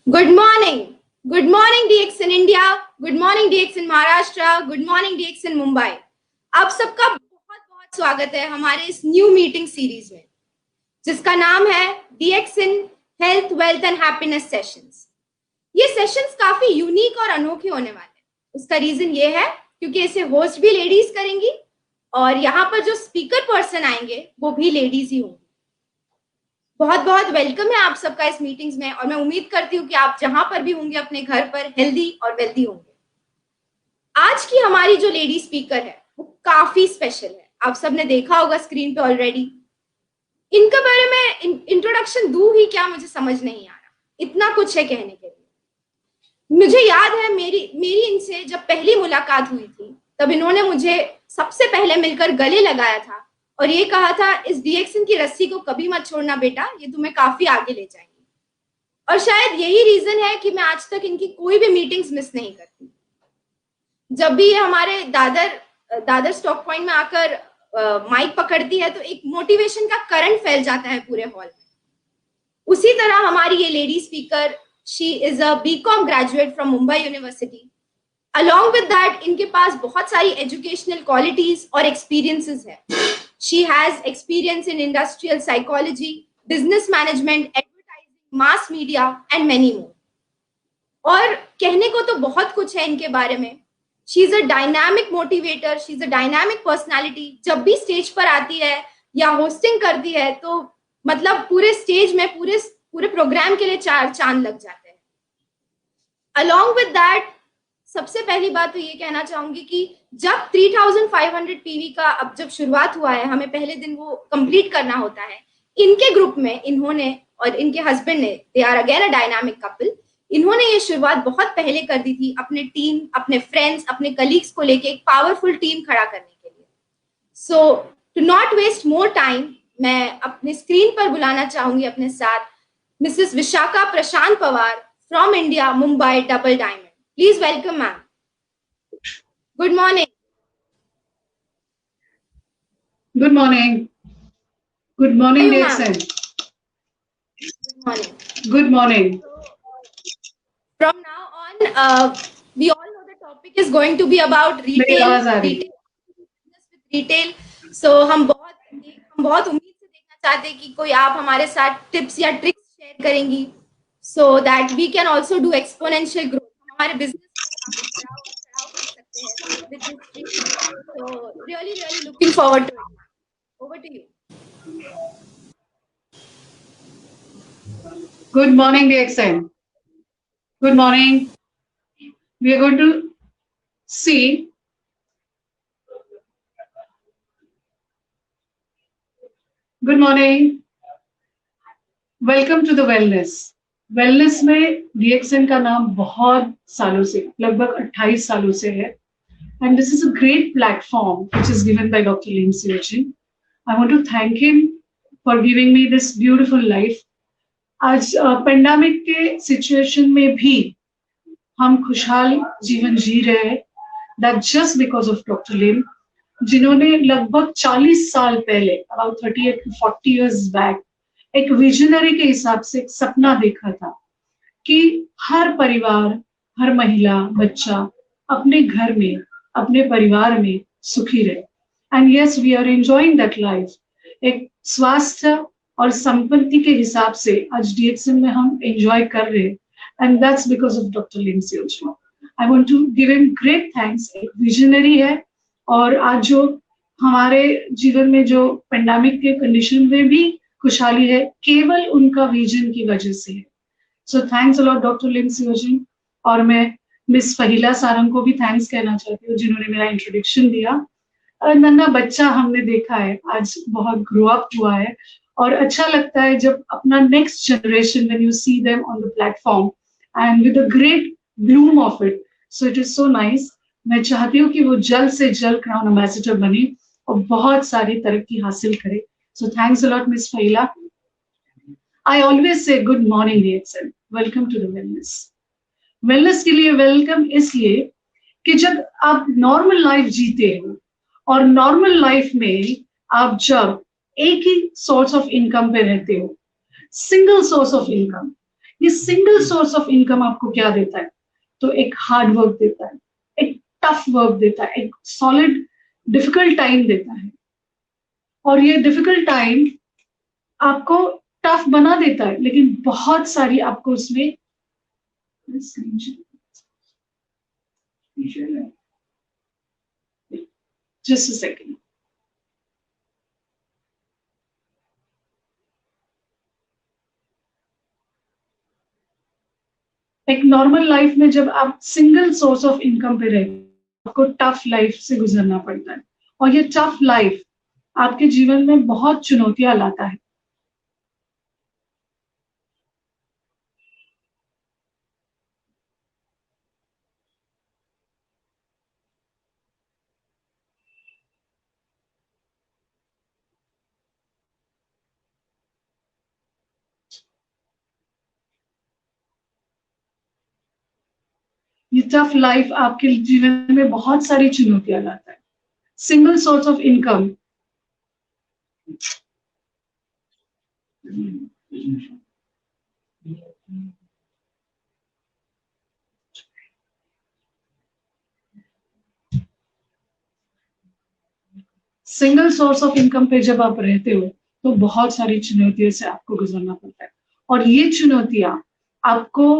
Good morning. Good morning DX in India. Good morning DX in Maharashtra. Good morning DX in Mumbai. आप सबका बहुत बहुत स्वागत है हमारे इस न्यू मीटिंग सीरीज में, जिसका नाम है DX in health wealth and happiness sessions. ये सेशंस काफी यूनिक और अनोखे होने वाले हैं। उसका रीजन ये है क्योंकि इसे होस्ट भी लेडीज करेंगी और यहाँ पर जो स्पीकर पर्सन आएंगे वो भी लेडीज ही होंगी। बहुत बहुत वेलकम है आप सबका इस मीटिंग्स में और मैं उम्मीद करती हूँ कि आप जहां पर भी होंगे अपने घर पर हेल्दी और वेल्दी होंगे। आज की हमारी जो लेडी स्पीकर है वो काफी स्पेशल है। आप सबने देखा होगा स्क्रीन पे ऑलरेडी। इनके बारे में इंट्रोडक्शन दूं ही क्या, मुझे समझ नहीं आ रहा, इतना कुछ है कहने के लिए। मुझे याद है मेरी इनसे जब पहली मुलाकात हुई थी तब इन्होंने मुझे सबसे पहले मिलकर गले लगाया था और ये कहा था, इस DXN की रस्सी को कभी मत छोड़ना बेटा, ये तुम्हें काफी आगे ले जाएंगी। और शायद यही रीजन है कि मैं आज तक इनकी कोई भी मीटिंग्स मिस नहीं करती। जब भी ये हमारे दादर स्टॉक पॉइंट में आकर माइक पकड़ती है तो एक मोटिवेशन का करंट फैल जाता है पूरे हॉल में। उसी तरह हमारी ये lady speaker, she is a BCom graduate from Mumbai university. Along with that इनके पास बहुत सारी एजुकेशनल क्वालिटीज और एक्सपीरियंसेस है। She has experience in industrial psychology, business management, advertising, mass media and many more. और कहने को तो बहुत कुछ है इनके बारे में। She is a dynamic motivator, she is a dynamic personality. जब भी स्टेज पर आती है या होस्टिंग करती है तो मतलब पूरे स्टेज में पूरे प्रोग्राम के लिए 4 चांद लग जाते हैं। Along with that, सबसे पहली बात तो ये कहना चाहूंगी कि जब 3500 PV का अब जब शुरुआत हुआ है, हमें पहले दिन वो कंप्लीट करना होता है। इनके ग्रुप में इन्होंने और इनके हस्बैंड ने, they are again a dynamic couple, इन्होंने ये शुरुआत बहुत पहले कर दी थी अपने टीम, अपने फ्रेंड्स, अपने कलीग्स को लेके एक पावरफुल टीम खड़ा करने के लिए। So to not waste more time, मैं अपने स्क्रीन पर बुलाना चाहूंगी अपने साथ Mrs Vishakha Prashant Pawar from India, Mumbai double diamond. Please welcome ma'am. Good morning. Good morning. Good morning, DXN. Good morning. Good morning. So, from now on, we all know the topic is going to be about retail. Retail. So हम बहुत उम्मीद से देखना चाहते हैं कि कोई आप हमारे साथ टिप्स या ट्रिक्स शेयर करेंगी, so that we can also do exponential growth. हमारे बिजनेस चढ़ाव कर सकते हैं with this trip. So really looking forward to it. Over to you. Good morning, DXN. Good morning. We are going to see good morning. Welcome to the wellness. Wellness में DXN का नाम बहुत सालों से, लगभग 28 सालों से है, and this is a great platform which is given by Dr. Lim Seojin. I want to thank him for giving me this beautiful life. आज पेंडेमिक के सिचुएशन में भी हम खुशहाल जीवन जी रहे हैं, that just because of Dr. Lim, जिन्होंने लगभग 40 साल पहले, about 38 to 40 years back, एक विजनरी के हिसाब से एक सपना देखा था कि हर परिवार, हर महिला, बच्चा अपने घर में, अपने परिवार में सुखी रहे। And yes, we are enjoying that life. एक स्वास्थ्य और संपत्ति के हिसाब से आज DXN में हम एंजॉय कर रहे हैं, and that's because of doctor Lim Seojan. I want to give him great thanks. एक विजनरी है और आज जो हमारे जीवन में जो पेंडेमिक के कंडीशन में भी खुशहाली है, केवल उनका विजन की वजह से है। So thanks a lot doctor Lim Seojan. और मैं मिस फहीला सारंग को भी थैंक्स कहना चाहती हूँ जिन्होंने मेरा इंट्रोडक्शन दिया। नन्हा बच्चा हमने देखा है, आज बहुत ग्रो अप हुआ है और अच्छा लगता है जब अपना next generation, when you see them on the platform and with a great Bloom of it, so it is so nice. मैं चाहती हूँ कि वो जल्द से जल्द क्राउन एम्बेसडर बने और बहुत सारी तरक्की हासिल करे। So thanks a lot, Miss Fahila. I always say good morning, DXN. Welcome to the wellness. Wellness के लिए welcome इसलिए कि जब आप नॉर्मल लाइफ जीते हो और नॉर्मल लाइफ में आप जब एक ही सोर्स ऑफ इनकम पे रहते हो सिंगल सोर्स ऑफ इनकम। ये सिंगल सोर्स ऑफ इनकम आपको क्या देता है? तो एक हार्ड वर्क देता है, एक टफ वर्क देता है, एक सॉलिड डिफिकल्ट टाइम देता है। और ये डिफिकल्ट टाइम आपको टफ बना देता है, लेकिन बहुत सारी आपको उसमें जस्ट अ सेकेंड। एक नॉर्मल लाइफ में जब आप सिंगल सोर्स ऑफ इनकम पे रहते हैं, आपको टफ लाइफ से गुजरना पड़ता है, और ये टफ लाइफ आपके जीवन में बहुत चुनौतियां लाता है। ये टफ लाइफ आपके जीवन में बहुत सारी चुनौतियां लाता है। Single source of income single source of income पे जब आप रहते हो तो बहुत सारी चुनौतियों से आपको गुजरना पड़ता है, और ये चुनौतियां आपको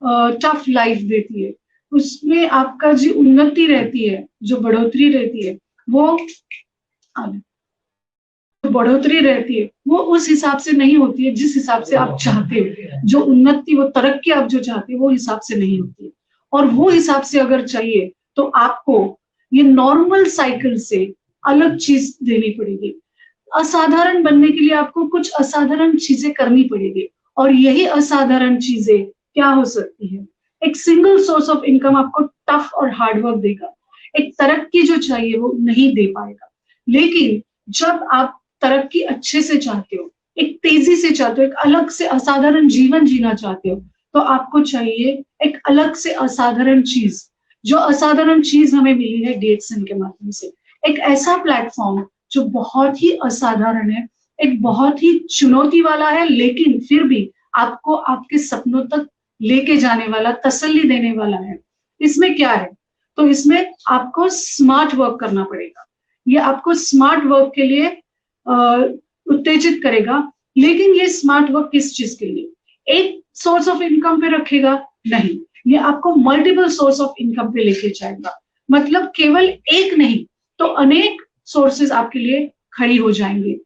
टफ लाइफ देती है। उसमें आपका जो उन्नति रहती है, जो बढ़ोतरी रहती है, वो बढ़ोतरी रहती है वो उस हिसाब से नहीं होती है जिस हिसाब से आप चाहते हो। जो उन्नति, वो तरक्की आप जो चाहते हो वो हिसाब से नहीं होती है। और वो हिसाब से अगर चाहिए तो आपको ये नॉर्मल साइकिल से अलग चीज देनी पड़ेगी। असाधारण बनने के लिए आपको कुछ असाधारण चीजें करनी पड़ेगी, और यही असाधारण चीजें क्या हो सकती है? एक सिंगल सोर्स ऑफ इनकम आपको टफ और हार्ड वर्क देगा, एक तरक्की जो चाहिए वो नहीं दे पाएगा। लेकिन जब आप तरक्की अच्छे से चाहते हो, एक तेजी से चाहते हो, एक अलग से असाधारण जीवन जीना चाहते हो, तो आपको चाहिए एक अलग से असाधारण चीज। जो असाधारण चीज हमें मिली है DXN के माध्यम से, एक ऐसा प्लेटफॉर्म जो बहुत ही असाधारण है, एक बहुत ही चुनौती वाला है, लेकिन फिर भी आपको आपके सपनों तक लेके जाने वाला, तसल्ली देने वाला है। इसमें क्या है? तो इसमें आपको स्मार्ट वर्क करना पड़ेगा। ये आपको स्मार्ट वर्क के लिए उत्तेजित करेगा। लेकिन ये स्मार्ट वर्क किस चीज के लिए? एक सोर्स ऑफ इनकम पे रखेगा? नहीं, ये आपको मल्टीपल सोर्स ऑफ इनकम पे लेके जाएगा। मतलब केवल एक नहीं तो अनेक सोर्सेज आपके लिए खड़ी हो जाएंगे।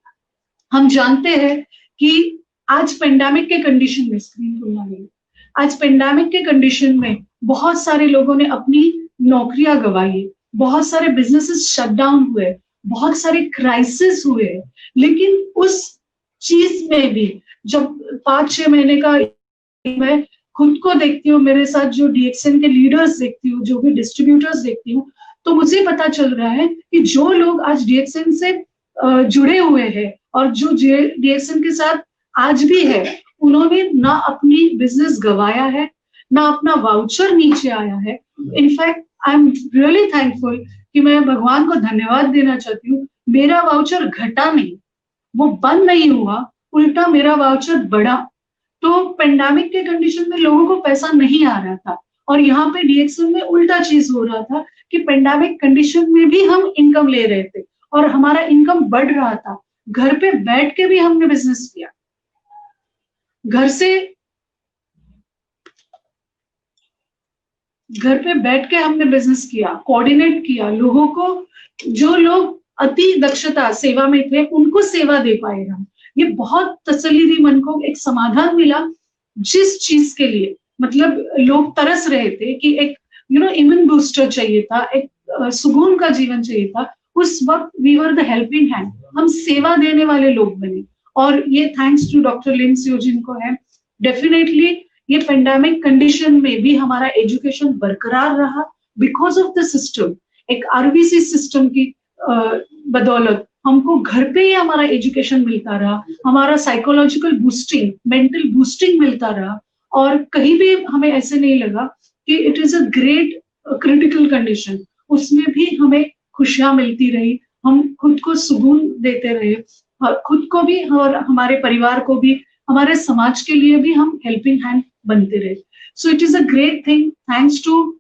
हम जानते हैं कि आज पेंडेमिक के कंडीशन में, स्क्रीन खुलना नहीं, आज पेंडेमिक के कंडीशन में बहुत सारे लोगों ने अपनी नौकरियां गंवाई, बहुत सारे बिजनेसेस शट डाउन हुए, बहुत सारे क्राइसिस हुए। लेकिन उस चीज में भी जब 5-6 महीने का मैं खुद को देखती हूँ, मेरे साथ जो DXN के लीडर्स देखती हूँ, जो भी डिस्ट्रीब्यूटर्स देखती हूँ, तो मुझे पता चल रहा है कि जो लोग आज DXN से जुड़े हुए हैं और जो DXN के साथ आज भी है, उन्होंने ना अपनी बिजनेस गवाया है, ना अपना वाउचर नीचे आया है। In fact I am really thankful कि मैं भगवान को धन्यवाद देना चाहती हूँ, मेरा वाउचर घटा नहीं, वो बंद नहीं हुआ, उल्टा मेरा वाउचर बढ़ा। तो पेंडेमिक के कंडीशन में लोगों को पैसा नहीं आ रहा था, और यहाँ पे DXN में उल्टा चीज हो रहा था कि पेंडेमिक कंडीशन में भी हम इनकम ले रहे थे और हमारा इनकम बढ़ रहा था। घर पे बैठ के भी हमने बिजनेस किया, घर पे बैठ के हमने बिजनेस किया, कोऑर्डिनेट किया लोगों को। जो लोग अति दक्षता सेवा में थे उनको सेवा दे पाए हम। ये बहुत तसल्ली दी मन को, एक समाधान मिला जिस चीज के लिए मतलब लोग तरस रहे थे कि एक इम्यून बूस्टर चाहिए था, एक सुकून का जीवन चाहिए था। उस वक्त we were the helping hand, हम सेवा देने वाले लोग बने। और ये thanks to doctor Lim Seojin को है। डेफिनेटली ये पेंडेमिक कंडीशन में भी हमारा एजुकेशन बरकरार रहा बिकॉज ऑफ द सिस्टम। एक RBC सिस्टम की बदौलत हमको घर पे ही हमारा एजुकेशन मिलता रहा, हमारा साइकोलॉजिकल बूस्टिंग, मेंटल बूस्टिंग मिलता रहा, और कहीं भी हमें ऐसे नहीं लगा कि it is a great critical condition. उसमें भी हमें खुशियां मिलती रही, हम खुद को सुकून देते रहे, खुद को भी और हमारे परिवार को भी हमारे समाज के लिए भी हम हेल्पिंग हैंड बनते रहे. So it is a great thing, thanks to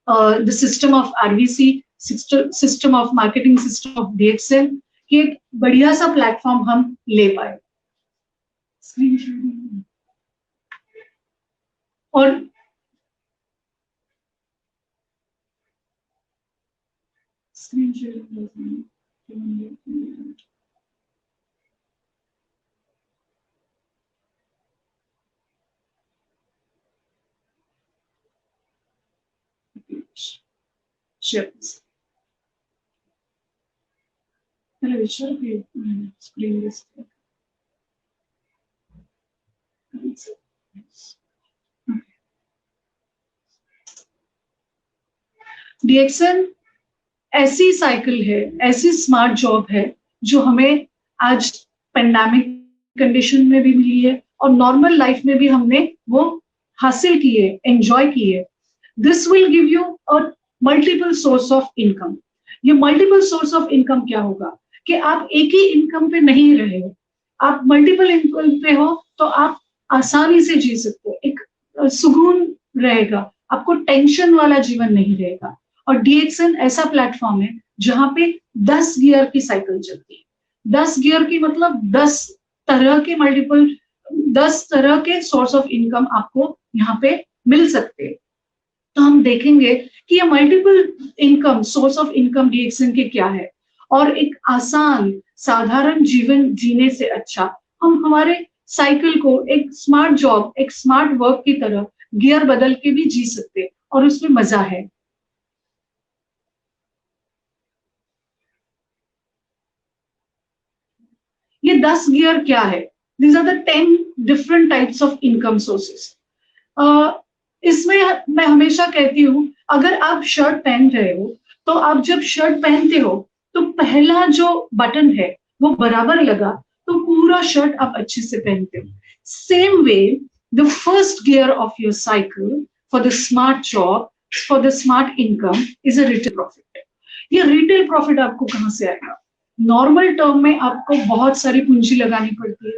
the system of RVC, system of marketing system of DXL, कि एक बढ़िया सा प्लेटफॉर्म हम ले पाए. और स्क्रीन शेयर स्क्रीन डीएक्सएल ऐसी साइकिल है, ऐसी स्मार्ट जॉब है जो हमें आज पेंडेमिक कंडीशन में भी मिली है और नॉर्मल लाइफ में भी हमने वो हासिल की है, एंजॉय की है. This will give you a multiple source of income. ये मल्टीपल सोर्स ऑफ इनकम क्या होगा कि आप एक ही इनकम पे नहीं रहे हो, आप मल्टीपल इनकम पे हो, तो आप आसानी से जी सकते हो, एक सुकून रहेगा, आपको टेंशन वाला जीवन नहीं रहेगा. और डीएक्सएल ऐसा प्लेटफॉर्म है जहां पे 10 गियर की साइकिल चलती है. 10 गियर की मतलब 10 तरह के मल्टीपल, 10 तरह के सोर्स ऑफ इनकम आपको यहाँ पे मिल सकते हैं. तो हम देखेंगे कि ये multiple income, source of income DXL के क्या है, और एक आसान साधारण जीवन जीने से अच्छा हम हमारे साइकिल को एक स्मार्ट जॉब, एक स्मार्ट वर्क की तरह गियर बदल के भी जी सकते हैं और उसमें मजा है. ये 10 गियर क्या है? These are the 10 different types of income sources. इसमें मैं हमेशा कहती हूँ, अगर आप शर्ट पहन रहे हो तो आप जब शर्ट पहनते हो तो पहला जो बटन है वो बराबर लगा तो पूरा शर्ट आप अच्छे से पहनते हो. Same way the first gear of your cycle for the smart job, for the smart income is a retail profit. ये रिटेल प्रॉफिट आपको कहाँ से आएगा? नॉर्मल टर्म में आपको बहुत सारी पूंजी लगानी पड़ती है,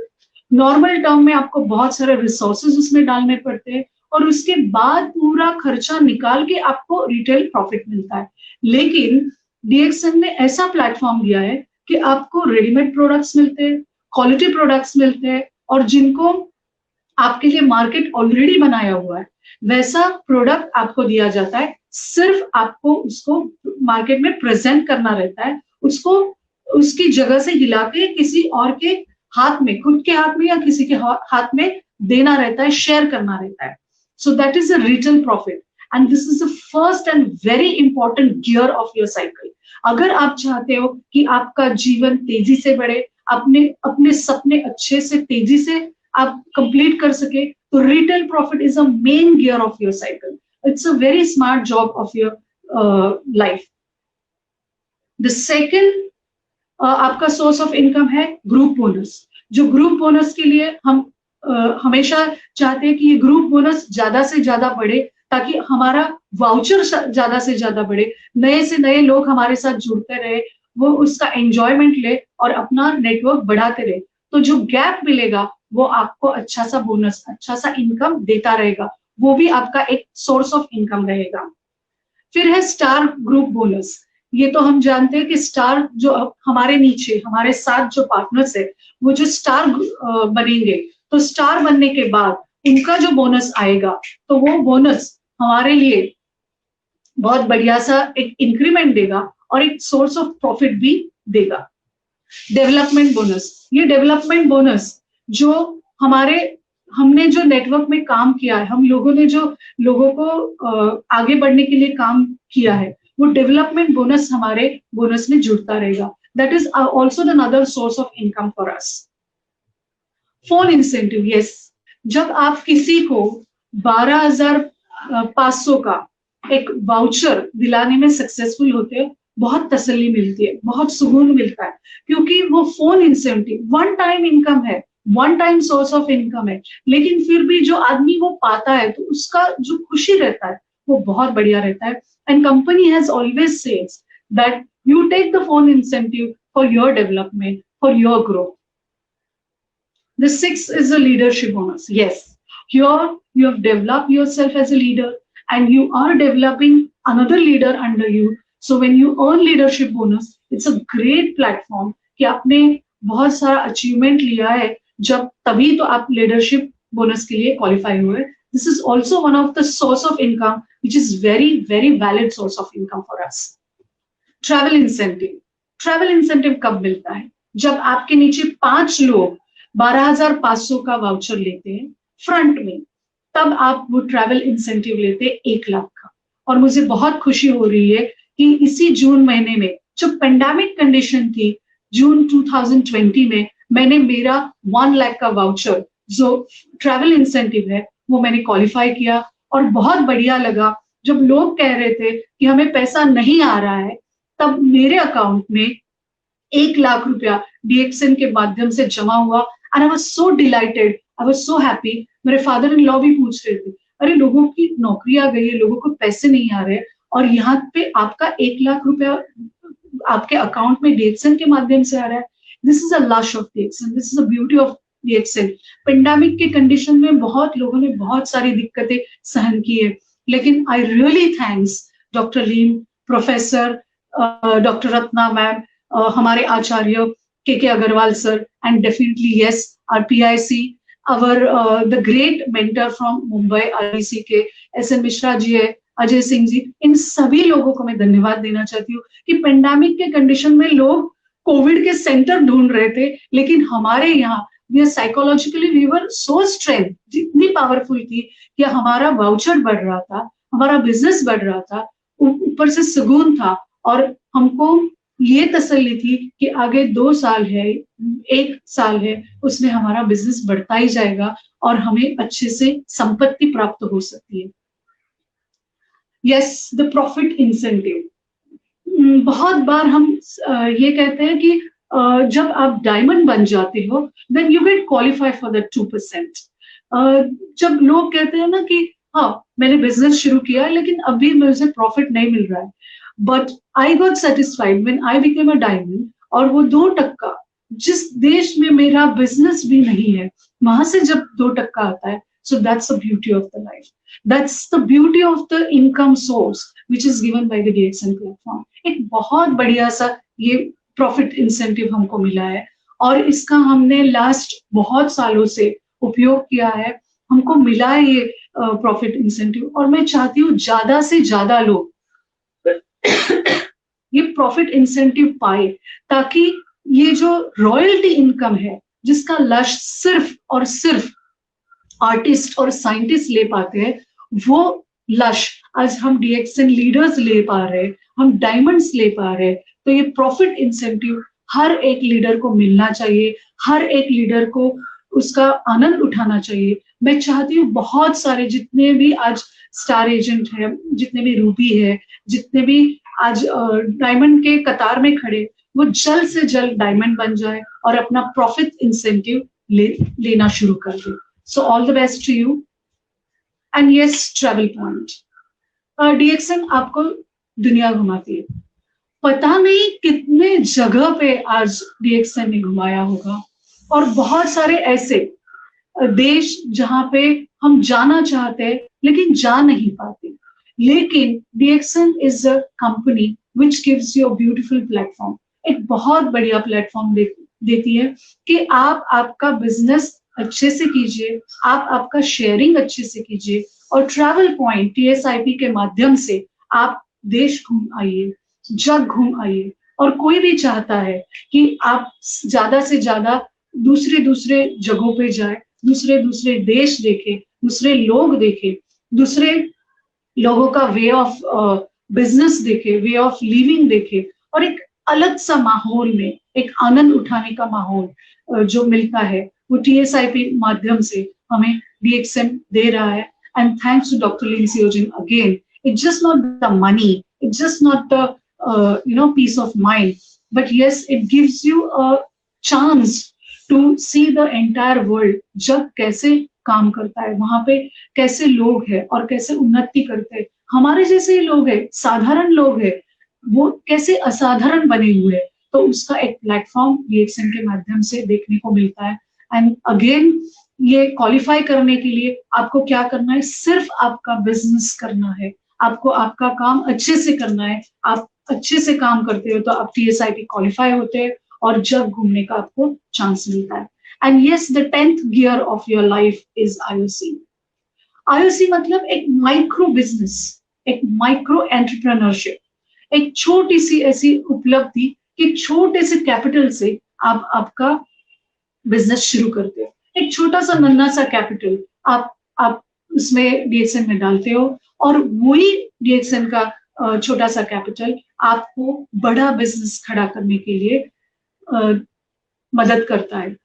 नॉर्मल टर्म में आपको बहुत सारे रिसोर्सेज उसमें डालने पड़ते हैं और उसके बाद पूरा खर्चा निकाल के आपको रिटेल प्रॉफिट मिलता है. लेकिन डीएक्सएल ने ऐसा प्लेटफॉर्म दिया है कि आपको रेडीमेड प्रोडक्ट्स मिलते हैं, क्वालिटी प्रोडक्ट्स मिलते हैं, और जिनको आपके लिए मार्केट ऑलरेडी बनाया हुआ है वैसा प्रोडक्ट आपको दिया जाता है. सिर्फ आपको उसको मार्केट में प्रेजेंट करना रहता है, उसको उसकी जगह से हिला के किसी और के हाथ में, खुद के हाथ में या किसी के हाथ में देना रहता है, शेयर करना रहता है. So that is a retail profit and this is the first and very important gear of your cycle. अगर आप चाहते हो कि आपका जीवन तेजी से बढ़े, अपने अपने सपने अच्छे से तेजी से आप कंप्लीट कर सके, तो retail profit is a main gear of your cycle. It's a very smart job of your life. The second आपका सोर्स ऑफ इनकम है ग्रुप बोनस. जो ग्रुप बोनस के लिए हम हमेशा चाहते हैं कि ये ग्रुप बोनस ज्यादा से ज्यादा बढ़े ताकि हमारा वाउचर ज्यादा से ज्यादा बढ़े, नए से नए लोग हमारे साथ जुड़ते रहे, वो उसका एंजॉयमेंट ले और अपना नेटवर्क बढ़ाते रहे. तो जो गैप मिलेगा वो आपको अच्छा सा बोनस, अच्छा सा इनकम देता रहेगा, वो भी आपका एक सोर्स ऑफ इनकम रहेगा. फिर है स्टार ग्रुप बोनस. ये तो हम जानते हैं कि स्टार जो हमारे नीचे, हमारे साथ जो पार्टनर्स है, वो जो स्टार बनेंगे, तो स्टार बनने के बाद उनका जो बोनस आएगा तो वो बोनस हमारे लिए बहुत बढ़िया सा एक इंक्रीमेंट देगा और एक सोर्स ऑफ प्रॉफिट भी देगा. Development bonus. ये डेवलपमेंट बोनस जो हमने जो नेटवर्क में काम किया है, हम लोगों ने जो लोगों को आगे बढ़ने के लिए काम किया है, वो डेवलपमेंट बोनस हमारे बोनस में जुड़ता रहेगा. That is also another source of income for us. Phone incentive. Yes, जब आप किसी को 12,500 का एक वाउचर दिलाने में सक्सेसफुल होते हो, बहुत तसल्ली मिलती है, बहुत सुकून मिलता है, क्योंकि वो phone incentive one time income है, one time source of income है, लेकिन फिर भी जो आदमी वो पाता है तो उसका जो खुशी रहता है वो बहुत बढ़िया रहता है. And company has always says that you take the phone incentive for your development, for your growth. The sixth is a leadership bonus. Yes, here you have developed yourself as a leader and you are developing another leader under you. So when you earn leadership bonus, it's a great platform कि आपने बहुत सारा achievement लिया है, जब तभी तो आप लीडरशिप बोनस के लिए क्वालिफाई हुए. This is also one of the source of income, which is very, very valid source of income for us. Travel incentive. Travel incentive कब मिलता है? जब आपके नीचे 5 लोग 12,500 का वाउचर लेते हैं फ्रंट में, तब आप वो ट्रैवल इंसेंटिव लेते हैं 1 लाख का. और मुझे बहुत खुशी हो रही है कि इसी जून महीने में, जो पेंडेमिक कंडीशन थी, जून 2020 में मैंने मेरा 1 लाख का वाउचर जो ट्रैवल इंसेंटिव है वो मैंने क्वालिफाई किया. और बहुत बढ़िया लगा जब लोग कह रहे थे कि हमें पैसा नहीं आ रहा है, तब मेरे अकाउंट में 1 लाख रुपया DXN के माध्यम से जमा हुआ. And I was so dilated, I was so happy. मेरे फादर इन लॉ भी पूछ रहे थे, अरे लोगों की नौकरी आ गई है, लोगों को पैसे नहीं आ रहे, और यहाँ पे आपका 1 लाख रुपया आपके अकाउंट में DXN के माध्यम से आ रहा है. This is a lush of DXN, this is a beauty of DXN. Pandemic के कंडीशन में बहुत लोगों ने बहुत सारी दिक्कतें सहन की है, लेकिन I really thanks doctor Leem, professor doctor Ratna ma'am, हमारे Acharya K Agarwal sir, and definitely yes our PIC, our the great mentor from Mumbai RBC के SN मिश्रा जी है, अजय सिंह जी. इन सभी लोगों को मैं धन्यवाद देना चाहती हूँ कि पेंडेमिक के कंडीशन में लोग कोविड के सेंटर ढूंढ रहे थे, लेकिन हमारे यहाँ psychologically we were so strength, जितनी पावरफुल थी कि हमारा वाउचर बढ़ रहा था, हमारा बिजनेस बढ़ रहा था, ऊपर से सुकून था, और हमको ये तसल्ली थी कि आगे 2 साल है, 1 साल है, उसमें हमारा बिजनेस बढ़ता ही जाएगा और हमें अच्छे से संपत्ति प्राप्त हो सकती है. Yes, the profit incentive. बहुत बार हम ये कहते हैं कि जब आप डायमंड बन जाते हो then you get qualify for the 2%. जब लोग कहते हैं ना कि हाँ मैंने बिजनेस शुरू किया लेकिन अभी मुझे प्रॉफिट नहीं मिल रहा है, but I got satisfied when I became a diamond. और वो 2% जिस देश में मेरा बिजनेस भी नहीं है, वहां से जब 2% आता है, so that's the beauty of the life, that's the beauty of the income source which is given by the DXN platform. एक बहुत बढ़िया सा ये प्रॉफिट इंसेंटिव हमको मिला है और इसका हमने लास्ट बहुत सालों से उपयोग किया है. हमको मिला है ये प्रॉफिट इंसेंटिव, और मैं चाहती हूँ ज्यादा से ज्यादा लोग ये प्रॉफिट इंसेंटिव पाए, ताकि ये जो रॉयल्टी इनकम है जिसका लक्ष्य सिर्फ और सिर्फ आर्टिस्ट और साइंटिस्ट ले पाते हैं, वो लक्ष्य आज हम DXN लीडर्स ले पा रहे हैं, हम डायमंड्स ले पा रहे हैं. तो ये प्रॉफिट इंसेंटिव हर एक लीडर को मिलना चाहिए, हर एक लीडर को उसका आनंद उठाना चाहिए. मैं चाहती हूँ बहुत सारे जितने भी आज स्टार एजेंट है, जितने भी रूबी है, जितने भी आज डायमंड के कतार में खड़े, वो जल्द से जल्द डायमंड बन जाए और अपना प्रॉफिट इंसेंटिव लेना शुरू कर दे. So all the best to you. And yes, travel point. DXN आपको दुनिया घुमाती है. पता नहीं कितने जगह पे आज DXN ने घुमाया होगा, और बहुत सारे ऐसे देश जहां पे हम जाना चाहते हैं लेकिन जा नहीं पाते. लेकिन DXN is a company which gives you a beautiful platform. एक बहुत बढ़िया प्लेटफॉर्म देती है कि आप आपका बिजनेस अच्छे से कीजिए, आप आपका शेयरिंग अच्छे से कीजिए, और ट्रैवल पॉइंट TSIP के माध्यम से आप देश घूम आइए, जग घूम आइए. और कोई भी चाहता है कि आप ज्यादा से ज्यादा दूसरे जगहों पे जाए, दूसरे देश देखे, दूसरे लोग देखे, दूसरे लोगों का वे ऑफ बिजनेस देखे, वे ऑफ लिविंग देखे, और एक अलग सा माहौल में एक आनंद उठाने का माहौल जो मिलता है वो TSIP माध्यम से हमें DXN दे रहा है. And thanks to Dr. Lim Seojin again. It's just not the money, it's just not the peace of mind, but yes, it gives you a chance to see the entire world. जग कैसे काम करता है, वहां पे कैसे लोग हैं और कैसे उन्नति करते हैं. हमारे जैसे ही लोग हैं, साधारण लोग हैं, वो कैसे असाधारण बने हुए हैं. तो उसका एक प्लेटफॉर्म DXN के माध्यम से देखने को मिलता है. एंड अगेन ये क्वालिफाई करने के लिए आपको क्या करना है, सिर्फ आपका बिजनेस करना है, आपको आपका काम अच्छे से करना है। आप अच्छे से काम करते हो तो आप TSIT क्वालिफाई होते हैं और जब घूमने का आपको चांस मिलता है। And yes, the 10th gear of your life is IOC। IOC मतलब एक माइक्रो बिजनेस, एक माइक्रो एंटरप्रेन्योरशिप, एक छोटी सी ऐसी उपलब्धि कि छोटे से कैपिटल से आप आपका बिजनेस शुरू करते हो। एक छोटा सा नन्हा सा कैपिटल आप उसमें DXN में डालते हो और वही DXN का छोटा सा कैपिटल आपको बड़ा बिजनेस खड़ा करने के लिए मदद करता है।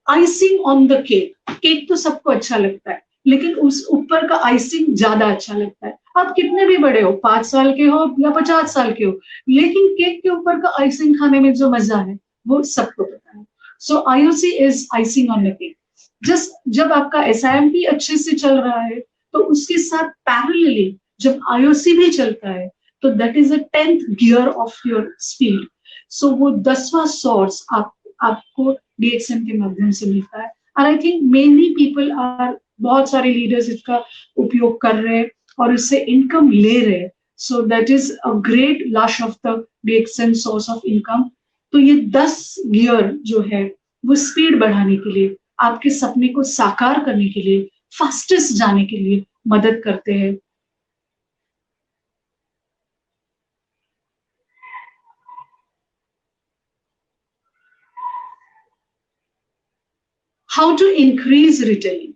Icing on the cake, cake तो सबको अच्छा लगता है, लेकिन उस ऊपर का आइसिंग ज्यादा अच्छा लगता है। आप कितने भी बड़े हो, 5 साल के हो या 50 साल के हो, लेकिन केक के ऊपर का आइसिंग खाने में जो मजा है वो सबको पता है। सो IOC is icing on the cake. Just जब आपका SIMP अच्छे से चल रहा है तो उसके साथ पैरेलली जब IOC भी चलता है तो that is the 10th gear of your speed. So वो 10वां सोर्स आपको DXN के माध्यम से मिलता है। और I think mainly people are, बहुत सारे लीडर्स इसका उपयोग कर रहे हैं और इससे इनकम ले रहे हैं। So that is a great lush of the DXN source of income. तो ये 10 गियर जो है वो स्पीड बढ़ाने के लिए, आपके सपने को साकार करने के लिए, फास्टेस्ट जाने के लिए मदद करते हैं। How to increase retailing.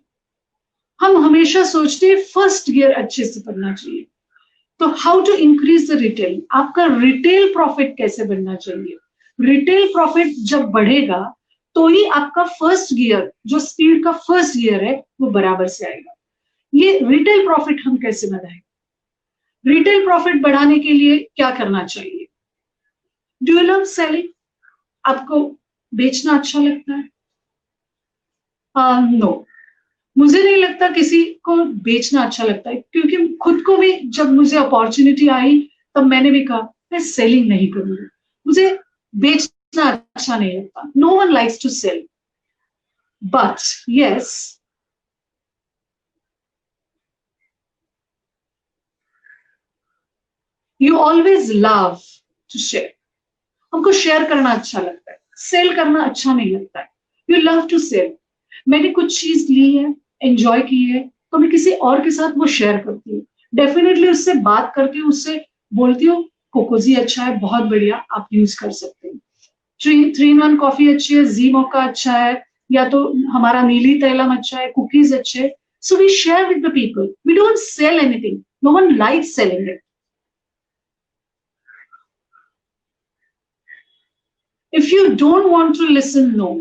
हम हमेशा सोचते हैं फर्स्ट गियर अच्छे से बनना चाहिए, तो how to increase the retail, आपका रिटेल प्रॉफिट कैसे बनना चाहिए। रिटेल प्रॉफिट जब बढ़ेगा तो ही आपका फर्स्ट गियर, जो स्पीड का फर्स्ट गियर है, वो बराबर से आएगा। ये रिटेल प्रॉफिट हम कैसे बढ़ाएं। रिटेल प्रॉफिट बढ़ाने के लिए क्या करना चाहिए। डू यू लव सेलिंग, आपको बेचना अच्छा लगता है। नो, मुझे नहीं लगता किसी को बेचना अच्छा लगता है, क्योंकि खुद को भी जब मुझे अपॉर्चुनिटी आई तब मैंने भी कहा मैं सेलिंग नहीं करूंगी, मुझे बेचना अच्छा नहीं लगता। No one likes to sell, but yes, you always love to share. हमको शेयर करना अच्छा लगता है, सेल करना अच्छा नहीं लगता है। You love to sell. मैंने कुछ चीज ली है, एंजॉय की है, तो मैं किसी और के साथ वो शेयर करती हूँ। डेफिनेटली उससे बात करती हूँ, उससे बोलती हूँ कोकोजी अच्छा है, बहुत बढ़िया, आप यूज कर सकते हैं। 3-in-1 कॉफी अच्छी है, जी मोका अच्छा है, या तो हमारा नीली तैलम अच्छा है, कुकीज अच्छे है। So we share with the people, we don't sell anything, no one likes selling it. If you don't want to listen, no,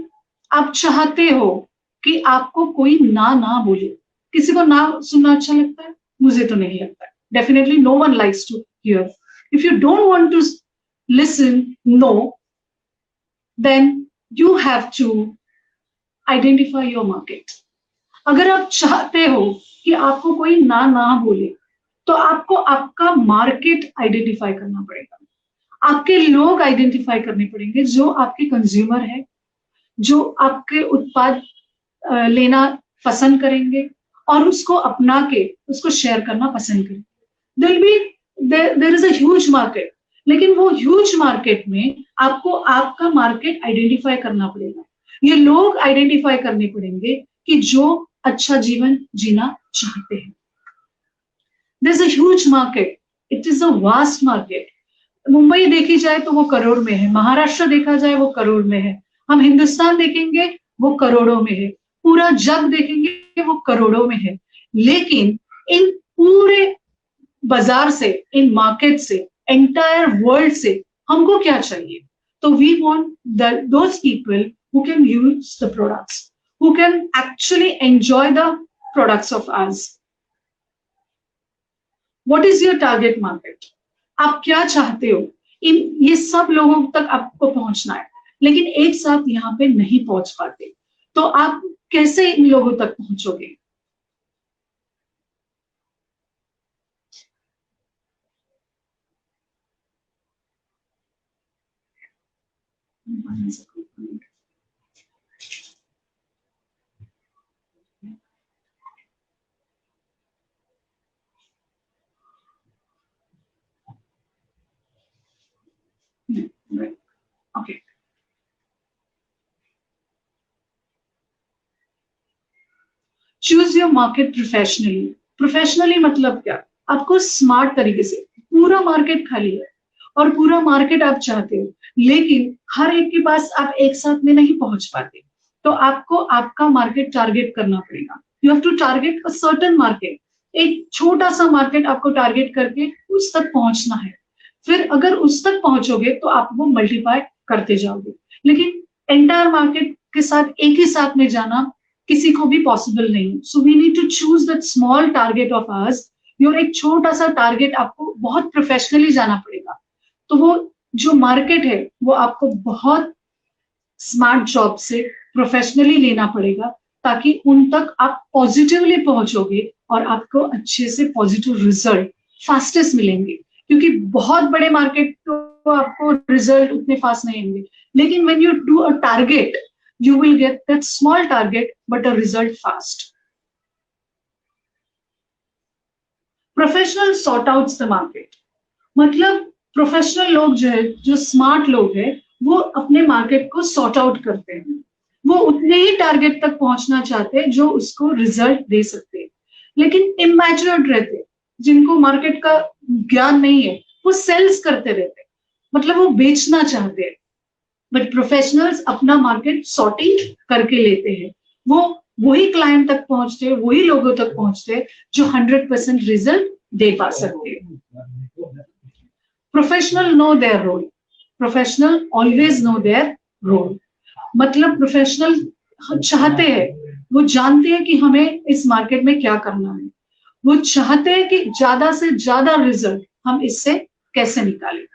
आप चाहते हो कि आपको कोई ना ना बोले। किसी को ना सुनना अच्छा लगता है, मुझे तो नहीं लगता है। Definitely no one likes to hear. If you don't want to listen, no, then you have to identify your market. अगर आप चाहते हो कि आपको कोई ना ना बोले, तो आपको आपका मार्केट आइडेंटिफाई करना पड़ेगा। आपके लोग आइडेंटिफाई करने पड़ेंगे जो आपके कंज्यूमर है, जो आपके उत्पाद लेना पसंद करेंगे और उसको अपना के उसको शेयर करना पसंद करेंगे। There is a huge market, लेकिन वो ह्यूज मार्केट में आपको आपका मार्केट आइडेंटिफाई करना पड़ेगा। ये लोग आइडेंटिफाई करने पड़ेंगे कि जो अच्छा जीवन जीना चाहते हैं। There is a huge market, it is a vast market. Mumbai देखी जाए तो वो करोड़ में है, महाराष्ट्र देखा जाए वो करोड़ में है, हम हिंदुस्तान देखेंगे वो करोड़ों में है, पूरा जग देखेंगे वो करोड़ों में है। लेकिन इन पूरे बाजार से, इन मार्केट से, एंटायर वर्ल्ड से हमको क्या चाहिए। तो we want those people who can use the products, who can actually enjoy the products of ours. What is your target market, आप क्या चाहते हो। इन ये सब लोगों तक आपको पहुंचना है, लेकिन एक साथ यहाँ पे नहीं पहुंच पाते, तो आप कैसे इन लोगों तक पहुंचोगे। Choose your market professionally. Professionally मतलब क्या? आपको स्मार्ट तरीके से, पूरा मार्केट खाली है और पूरा मार्केट आप चाहते हो, लेकिन हर एक के पास आप एक साथ में नहीं पहुंच पाते, तो आपको आपका मार्केट टारगेट करना पड़ेगा। You have to target a certain market. एक छोटा सा मार्केट आपको टारगेट करके उस तक पहुंचना है। फिर अगर उस तक पहुंचोगे तो आप वो मल्टीप्लाई करते जाओगे, लेकिन एंटायर मार्केट के साथ एक ही साथ में जाना किसी को भी पॉसिबल नहीं। So we need to choose that small target of ours. Your एक छोटा सा टारगेट आपको बहुत प्रोफेशनली जाना पड़ेगा। तो वो जो मार्केट है वो आपको बहुत स्मार्ट जॉब से प्रोफेशनली लेना पड़ेगा, ताकि उन तक आप पॉजिटिवली पहुंचोगे और आपको अच्छे से पॉजिटिव रिजल्ट फास्टेस्ट मिलेंगे। क्योंकि बहुत बड़े मार्केट तो आपको रिजल्ट उतने फास्ट नहीं होंगे, लेकिन when you do a target you will get that small target but a result fast. Professional sort outs the market. मतलब प्रोफेशनल लोग जो है, जो स्मार्ट लोग हैं, वो अपने मार्केट को सॉर्ट आउट करते हैं। वो उतने ही टारगेट तक पहुंचना चाहते हैं जो उसको रिजल्ट दे सकते हैं। लेकिन इमैच्योर्ड रहते, जिनको मार्केट का ज्ञान नहीं है, वो सेल्स करते रहते, मतलब वो बेचना चाहते हैं। बट प्रोफेशनल्स अपना मार्केट सॉर्टिंग करके लेते हैं। वो वही क्लाइंट तक पहुंचते हैं, वही लोगों तक पहुंचते हैं जो 100% रिजल्ट दे पा सकते हैं। Professional know their role. Professional always know their role. मतलब प्रोफेशनल चाहते हैं, वो जानते हैं कि हमें इस मार्केट में क्या करना है। वो चाहते हैं कि ज्यादा से ज्यादा रिजल्ट हम इससे कैसे निकालें।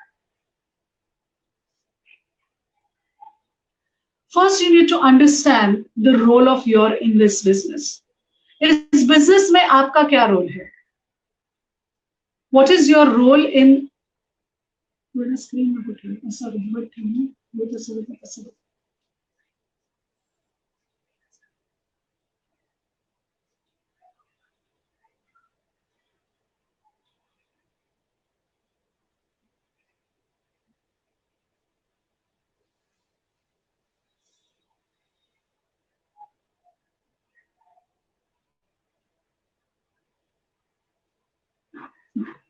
First, you need to understand the role of your in this business. इस business में आपका क्या रोल है? What is your role in? मेरा स्क्रीन में कुछ है, ऐसा रिवर्ट है ना, वो तो सब ऐसा।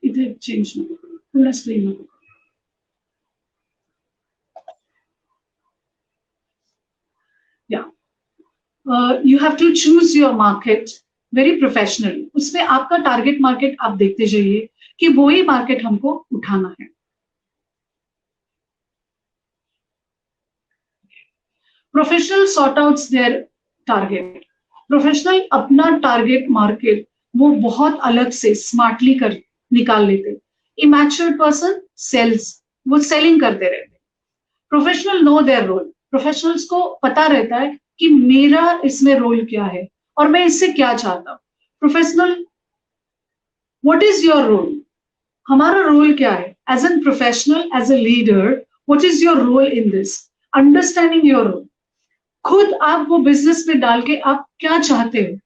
इधर चेंज ना करो, पूरा स्क्रीन में करो। You have to choose your market very professionally. उसमें आपका टारगेट मार्केट आप देखते जाइए कि वही मार्केट हमको उठाना है। Professional sort outs their target. Professional अपना टारगेट मार्केट वो बहुत अलग से स्मार्टली कर निकाल लेते। इमैच्योर्ड पर्सन सेल्स, वो सेलिंग करते रहते। Professional know their role. Professionals को पता रहता है कि मेरा इसमें रोल क्या है और मैं इससे क्या चाहता हूं। Professional, what is your role? हमारा रोल क्या है as an professional, as a leader? What is your role in this? Understanding your role. खुद आप वो बिजनेस में डाल के आप क्या चाहते हो,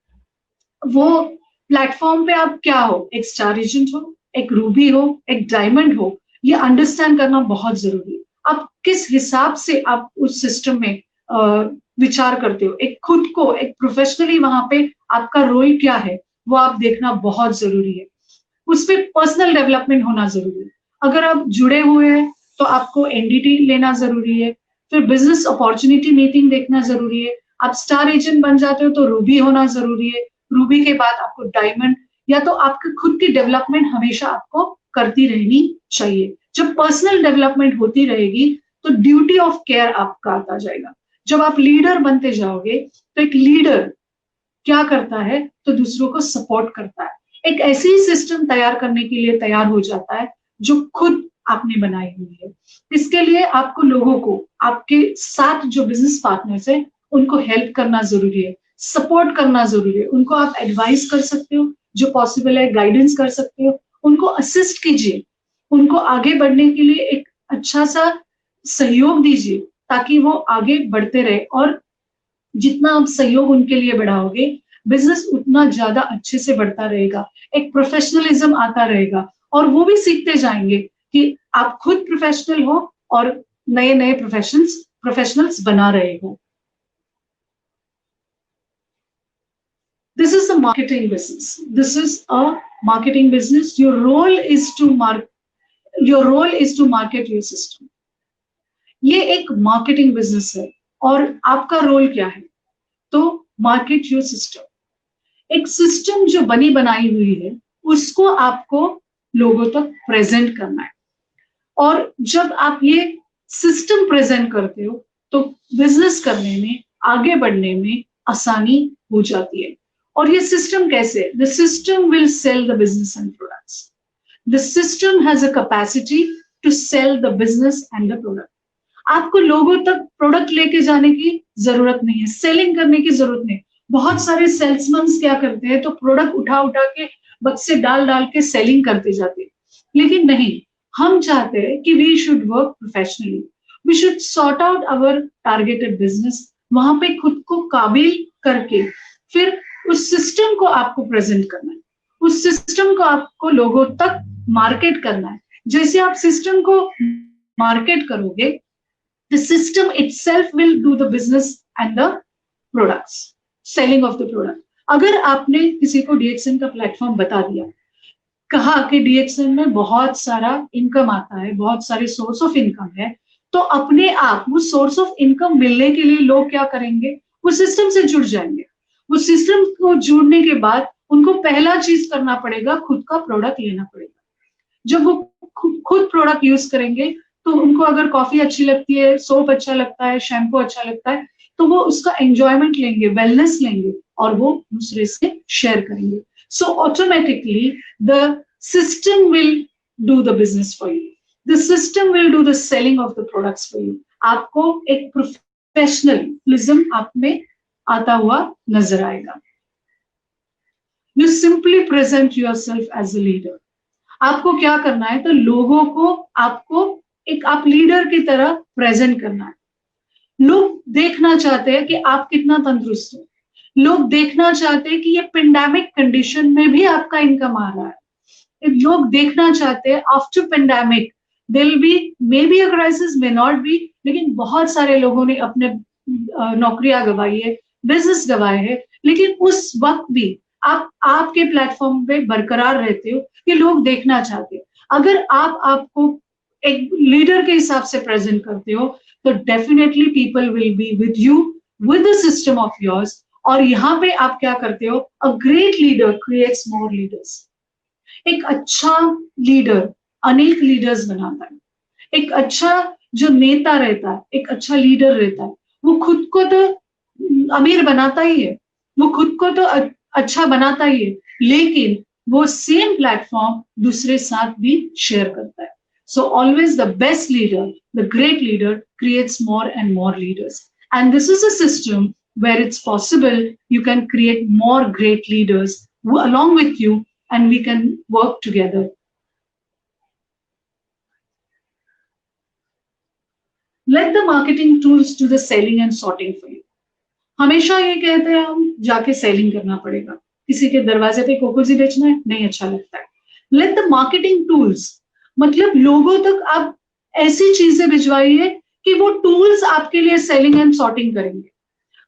वो प्लेटफॉर्म पे आप क्या हो, एक स्टार एजेंट हो, एक रूबी हो, एक डायमंड हो, ये अंडरस्टैंड करना बहुत जरूरी है। आप किस हिसाब से आप उस सिस्टम में विचार करते हो, एक खुद को एक प्रोफेशनली वहां पे आपका रोल क्या है वो आप देखना बहुत जरूरी है। उस पर पर्सनल डेवलपमेंट होना जरूरी है। अगर आप जुड़े हुए हैं तो आपको एनडीटी लेना जरूरी है, फिर बिजनेस अपॉर्चुनिटी मीटिंग देखना जरूरी है। आप स्टार एजेंट बन जाते हो तो रूबी होना जरूरी है। रूबी के बाद आपको डायमंड, या तो आपके खुद की डेवलपमेंट हमेशा आपको करती रहनी चाहिए। जब पर्सनल डेवलपमेंट होती रहेगी तो ड्यूटी ऑफ केयर आपका आता जाएगा। जब आप लीडर बनते जाओगे तो एक लीडर क्या करता है, तो दूसरों को सपोर्ट करता है, एक ऐसी सिस्टम तैयार करने के लिए तैयार हो जाता है जो खुद आपने बनाई हुई है। इसके लिए आपको लोगों को, आपके साथ जो बिजनेस पार्टनर्स है, उनको हेल्प करना जरूरी है, सपोर्ट करना जरूरी है। उनको आप एडवाइस कर सकते हो, जो पॉसिबल है गाइडेंस कर सकते हो, उनको असिस्ट कीजिए, उनको आगे बढ़ने के लिए एक अच्छा सा सहयोग दीजिए ताकि वो आगे बढ़ते रहे। और जितना आप सहयोग उनके लिए बढ़ाओगे, बिजनेस उतना ज्यादा अच्छे से बढ़ता रहेगा, एक प्रोफेशनलिज्म आता रहेगा और वो भी सीखते जाएंगे कि आप खुद प्रोफेशनल हो और नए नए प्रोफेशनल्स बना रहे हो। This is marketing business. This is a marketing business. Your role is to market your system. ये एक मार्केटिंग बिजनेस है और आपका रोल क्या है? तो मार्केट योर सिस्टम। एक सिस्टम जो बनी बनाई हुई है उसको आपको लोगों तक प्रेजेंट करना है, और जब आप ये सिस्टम प्रेजेंट करते हो तो बिजनेस करने में, आगे बढ़ने में आसानी हो जाती है। और ये सिस्टम कैसे? The system will sell the business and products. The system has a capacity to sell the business and the product. आपको लोगों तक प्रोडक्ट लेके जाने की जरूरत नहीं है, सेलिंग करने की जरूरत नहीं। बहुत सारे सेल्समैन क्या करते हैं, तो प्रोडक्ट उठा उठा के बक्से डाल डाल के सेलिंग करते जाते हैं, लेकिन नहीं, हम चाहते हैं कि we should work professionally, we should sort out our targeted business. वहां पे खुद को काबिल करके फिर उस सिस्टम को आपको प्रेजेंट करना है, उस सिस्टम को आपको लोगों तक मार्केट करना है। जैसे आप सिस्टम को मार्केट करोगे, the system itself will do the business and the products, selling of the product. अगर आपने किसी को DXN का प्लेटफॉर्म बता दिया, कहा कि DXN में बहुत सारा इनकम आता है, बहुत सारे सोर्स ऑफ इनकम है, तो अपने आप वो सोर्स ऑफ इनकम मिलने के लिए लोग क्या करेंगे? वो सिस्टम से जुड़ जाएंगे। वो सिस्टम को जुड़ने के बाद उनको पहला चीज करना पड़ेगा, खुद का प्रोडक्ट लेना पड़ेगा। जब वो खुद प्रोडक्ट यूज करेंगे तो उनको अगर कॉफी अच्छी लगती है, सोप अच्छा लगता है, शैम्पू अच्छा लगता है, तो वो उसका एंजॉयमेंट लेंगे, वेलनेस लेंगे और वो दूसरे से शेयर करेंगे। So automatically the system will do the business for you, the system will do the selling of the products for you. आपको एक प्रोफेशनलिज्म आप में आता हुआ नजर आएगा। You simply present yourself as a leader. आपको क्या करना है? तो लोगों को आपको एक आप लीडर की तरह प्रेजेंट करना है। लोग देखना चाहते हैं कि आप कितना तंदुरुस्त हो, लोग देखना चाहते हैं कि ये पेंडेमिक कंडीशन में भी आपका इनकम आ रहा है। लोग देखना चाहते हैं after pandemic there will be may be a crisis, may not be, लेकिन बहुत सारे लोगों ने अपने नौकरियां गंवाई है, बिजनेस गंवाए हैं, लेकिन उस वक्त भी आप आपके प्लेटफॉर्म पे बरकरार रहते हो कि लोग देखना चाहते हैं। अगर आप आपको एक लीडर के हिसाब से प्रेजेंट करते हो तो definitely people will be with you, with the system of yours. और यहाँ पे आप क्या करते हो? A great leader creates more leaders. एक अच्छा लीडर अनेक लीडर्स बनाता है। एक अच्छा जो नेता रहता है, एक अच्छा लीडर रहता है, वो खुद को तो अमीर बनाता ही है, वो खुद को तो अच्छा बनाता ही है, लेकिन वो सेम प्लेटफॉर्म दूसरे साथ भी शेयर करता है। So always the best leader, the great leader creates more and more leaders. And this is a system where it's possible you can create more great leaders along with you and we can work together. Let the marketing tools do the selling and sorting for you. हमेशा ये कहते हैं हम जाके selling करना पड़ेगा, किसी के दरवाजे पे कोकोजी बेचना है, नहीं अच्छा लगता है। Let the marketing tools, मतलब लोगों तक आप ऐसी चीजें भिजवाइए कि वो टूल्स आपके लिए सेलिंग एंड सॉर्टिंग करेंगे।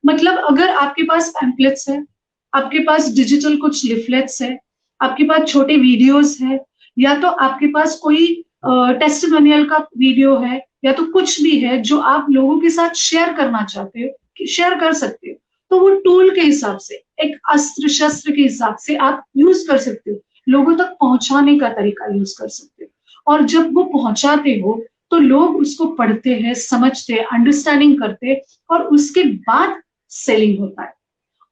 मतलब अगर आपके पास पैम्पलेट्स है, आपके पास डिजिटल कुछ लिफलेट्स है, आपके पास छोटे वीडियोस है, या तो आपके पास कोई टेस्टिमोनियल का वीडियो है, या तो कुछ भी है जो आप लोगों के साथ शेयर करना चाहते हो, शेयर कर सकते हो, तो वो टूल के हिसाब से, एक अस्त्र शस्त्र के हिसाब से आप यूज कर सकते हो, लोगों तक पहुंचाने का तरीका यूज कर सकते हो। और जब वो पहुंचाते हो तो लोग उसको पढ़ते हैं, समझते हैं, अंडरस्टैंडिंग करते हैं, और उसके बाद सेलिंग होता है।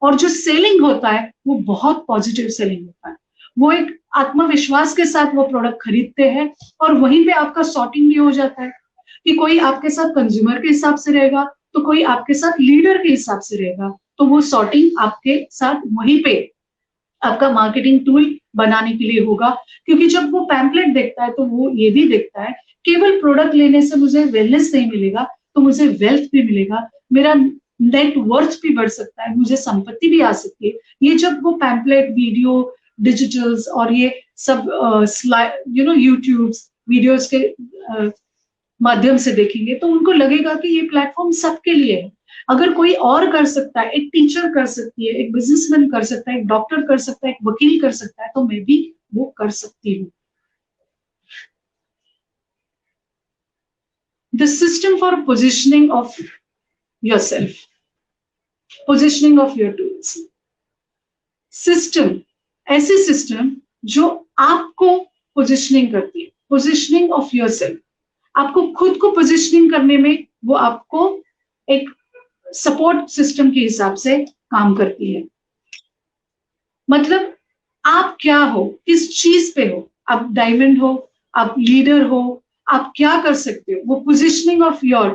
और जो सेलिंग होता है वो बहुत पॉजिटिव सेलिंग होता है। वो एक आत्मविश्वास के साथ वो प्रोडक्ट खरीदते हैं, और वहीं पे आपका सॉर्टिंग भी हो जाता है कि कोई आपके साथ कंज्यूमर के हिसाब से रहेगा, तो कोई आपके साथ लीडर के हिसाब से रहेगा। तो वो सॉर्टिंग आपके साथ वहीं पे आपका मार्केटिंग टूल बनाने के लिए होगा। क्योंकि जब वो पैम्पलेट देखता है तो वो ये भी देखता है, केवल प्रोडक्ट लेने से मुझे वेलनेस नहीं मिलेगा, तो मुझे वेल्थ भी मिलेगा, मेरा नेट वर्थ भी बढ़ सकता है, मुझे संपत्ति भी आ सकती है। ये जब वो पैम्पलेट, वीडियो, डिजिटल्स और ये सब यूट्यूब वीडियोस के माध्यम से देखेंगे तो उनको लगेगा कि ये प्लेटफॉर्म सबके लिए है। अगर कोई और कर सकता है, एक टीचर कर सकती है, एक बिजनेसमैन कर सकता है, एक डॉक्टर कर सकता है, एक वकील कर सकता है, तो मैं भी वो कर सकती हूँ। The system for positioning of yourself, positioning of your tools. System, ऐसी सिस्टम जो आपको पोजिशनिंग करती है, पोजिशनिंग ऑफ योरसेल्फ, आपको खुद को पोजिशनिंग करने में वो आपको एक सपोर्ट सिस्टम के हिसाब से काम करती है। मतलब आप क्या हो, किस चीज पे हो, आप डायमंड हो, आप लीडर हो, आप क्या कर सकते हो, वो पोजिशनिंग ऑफ योर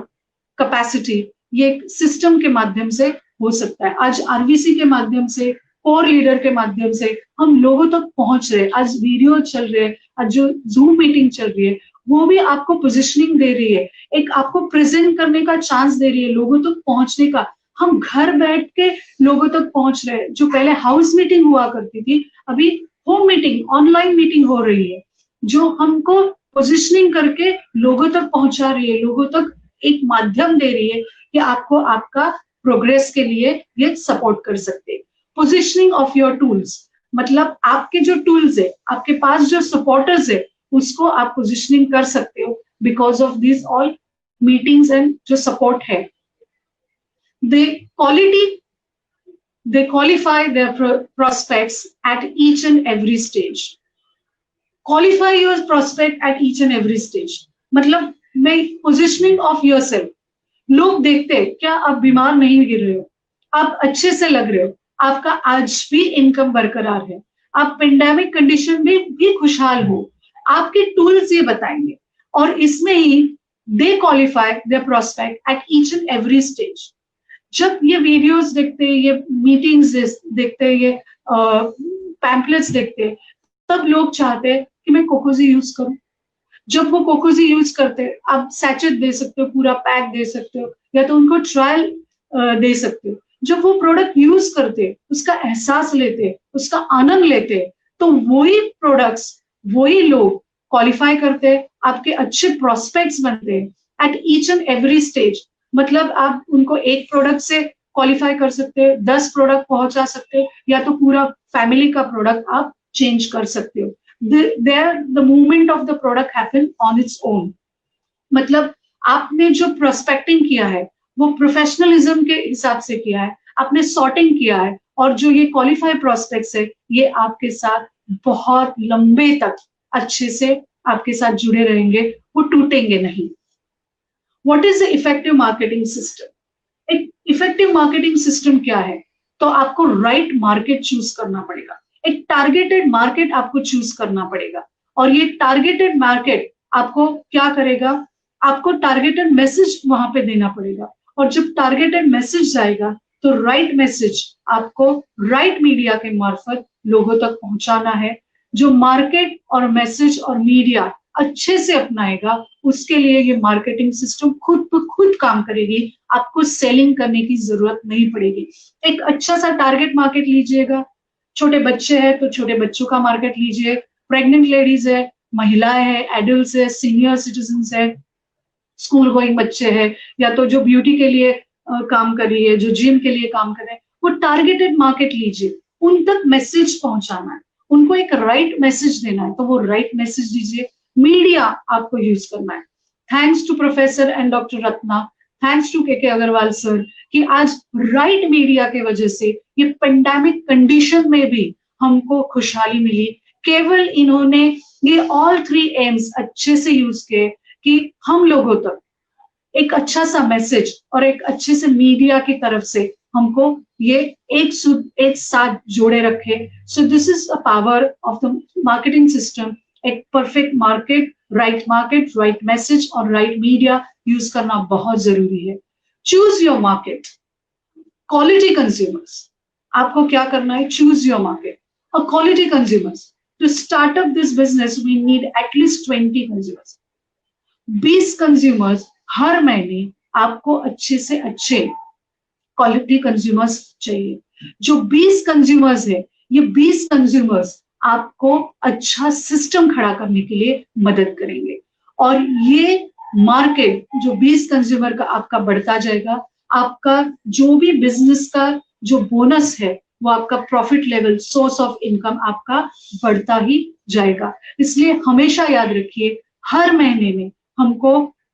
कैपेसिटी ये सिस्टम के माध्यम से हो सकता है। आज आरवीसी के माध्यम से, कोर लीडर के माध्यम से हम लोगों तक पहुंच रहे हैं। आज वीडियो चल रहे हैं, आज जो जूम मीटिंग चल रही है वो भी आपको पोजिशनिंग दे रही है, एक आपको प्रेजेंट करने का चांस दे रही है, लोगों तक पहुंचने का। हम घर बैठ के लोगों तक पहुंच रहे हैं। जो पहले हाउस मीटिंग हुआ करती थी, अभी होम मीटिंग, ऑनलाइन मीटिंग हो रही है, जो हमको पोजिशनिंग करके लोगों तक पहुंचा रही है, लोगों तक एक माध्यम दे रही है कि आपको आपका प्रोग्रेस के लिए ये सपोर्ट कर सकते हैं। पोजिशनिंग ऑफ योर टूल्स मतलब आपके जो टूल्स है, आपके पास जो सपोर्टर्स है, उसको आप पोजिशनिंग कर सकते हो because of this all meetings and जो सपोर्ट है। They qualify their prospects at each and every stage. Qualify your prospect at each and every stage. मतलब मैं positioning of yourself. लोग देखते हैं क्या आप बीमार नहीं गिर रहे हो, आप अच्छे से लग रहे हो, आपका आज भी इनकम बरकरार है, आप पेंडेमिक कंडीशन में भी खुशहाल हो, आपके टूल्स ये बताएंगे। और इसमें ही they qualify their prospect at each and every stage. जब ये वीडियोस देखते हैं, ये मीटिंग्स देखते हैं, ये पैम्पलेट्स देखते हैं, तब लोग चाहते हैं कि मैं कोकोजी यूज करूं। जब वो कोकोजी यूज करते हैं, आप सैचेट दे सकते हो, पूरा पैक दे सकते हो, या तो उनको ट्रायल दे सकते हो। जब वो प्रोडक्ट यूज करते, उसका एहसास लेते, उसका आनंद लेते, तो वही प्रोडक्ट्स, वही लोग क्वालिफाई करते, आपके अच्छे प्रोस्पेक्ट्स बनते eight each and every stage. मतलब आप उनको एक प्रोडक्ट से क्वालिफाई कर सकते हैं, 10 प्रोडक्ट पहुंचा सकते हैं, या तो पूरा फैमिली का प्रोडक्ट आप चेंज कर सकते हो। There the movement of the product happen on its own. मतलब आपने जो प्रोस्पेक्टिंग किया है वो प्रोफेशनलिज्म के हिसाब से किया है, आपने सॉर्टिंग किया है, और जो ये क्वालिफाइड प्रोस्पेक्ट्स है ये आपके साथ बहुत लंबे तक अच्छे से आपके साथ जुड़े रहेंगे, वो टूटेंगे नहीं। What is the effective marketing system? एक इफेक्टिव मार्केटिंग सिस्टम क्या है? तो आपको राइट मार्केट चूज करना पड़ेगा, एक टारगेटेड मार्केट आपको चूज करना पड़ेगा, और ये टारगेटेड मार्केट आपको क्या करेगा? आपको टारगेटेड मैसेज वहां पे देना पड़ेगा, और जब टारगेटेड मैसेज जाएगा तो राइट मैसेज आपको राइट मीडिया के मार्फत लोगों तक पहुंचाना है। जो मार्केट और मैसेज और मीडिया अच्छे से अपनाएगा, उसके लिए ये मार्केटिंग सिस्टम खुद ब खुद काम करेगी, आपको सेलिंग करने की जरूरत नहीं पड़ेगी। एक अच्छा सा टारगेट मार्केट लीजिएगा, छोटे बच्चे हैं तो छोटे बच्चों का मार्केट लीजिए, प्रेग्नेंट लेडीज है, महिलाएं हैं, एडल्ट है, सीनियर सिटीजन है, स्कूल गोइंग बच्चे हैं, या तो जो ब्यूटी के लिए काम कर रही है, जो जिम के लिए काम कर रहे हैं, वो टारगेटेड मार्केट लीजिए, उन तक मैसेज पहुंचाना है, उनको एक राइट मैसेज देना है, तो वो राइट मैसेज दीजिए। मीडिया आपको यूज करना है। Thanks to professor and doctor Ratna, thanks to K Agarwal sir, कि आज राइट मीडिया के वजह से ये पेंडेमिक कंडीशन में भी हमको खुशहाली मिली। केवल इन्होंने ये ऑल 3 एम्स अच्छे से यूज किए कि हम लोगों तक एक अच्छा सा मैसेज और एक अच्छे से मीडिया की तरफ से हमको ये एक साथ जोड़े रखे। So this is a power of the marketing system. एक परफेक्ट मार्केट, राइट मैसेज और राइट मीडिया यूज करना बहुत जरूरी है। Choose your market, quality consumers. आपको क्या करना है? चूज योर मार्केट और quality consumers. To start up this business we need at least 20 consumers. 20 consumers हर महीने आपको अच्छे से अच्छे क्वालिटी कंज्यूमर्स चाहिए। जो 20 कंज्यूमर्स है, ये 20 कंज्यूमर्स आपको अच्छा सिस्टम खड़ा करने के लिए मदद करेंगे, और ये मार्केट जो 20 कंज्यूमर का आपका बढ़ता जाएगा, आपका जो भी बिजनेस का जो बोनस है वो आपका profit level, source of income आपका बढ़ता ही जाएगा। इसलिए हमेशा याद रखिए, हर महीने में हमको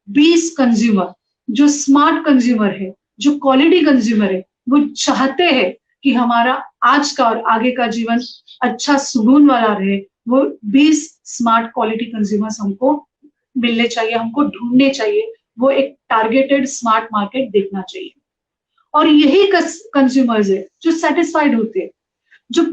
20 कंज्यूमर, जो स्मार्ट कंज्यूमर है, जो क्वालिटी कंज्यूमर है, वो चाहते हैं कि हमारा आज का और आगे का जीवन अच्छा सुकून वाला रहे, वो 20 स्मार्ट क्वालिटी कंज्यूमर्स हमको मिलने चाहिए, हमको ढूंढने चाहिए। वो एक टारगेटेड स्मार्ट मार्केट देखना चाहिए। और यही कंज्यूमर्स है जो सेटिस्फाइड होते हैं, जो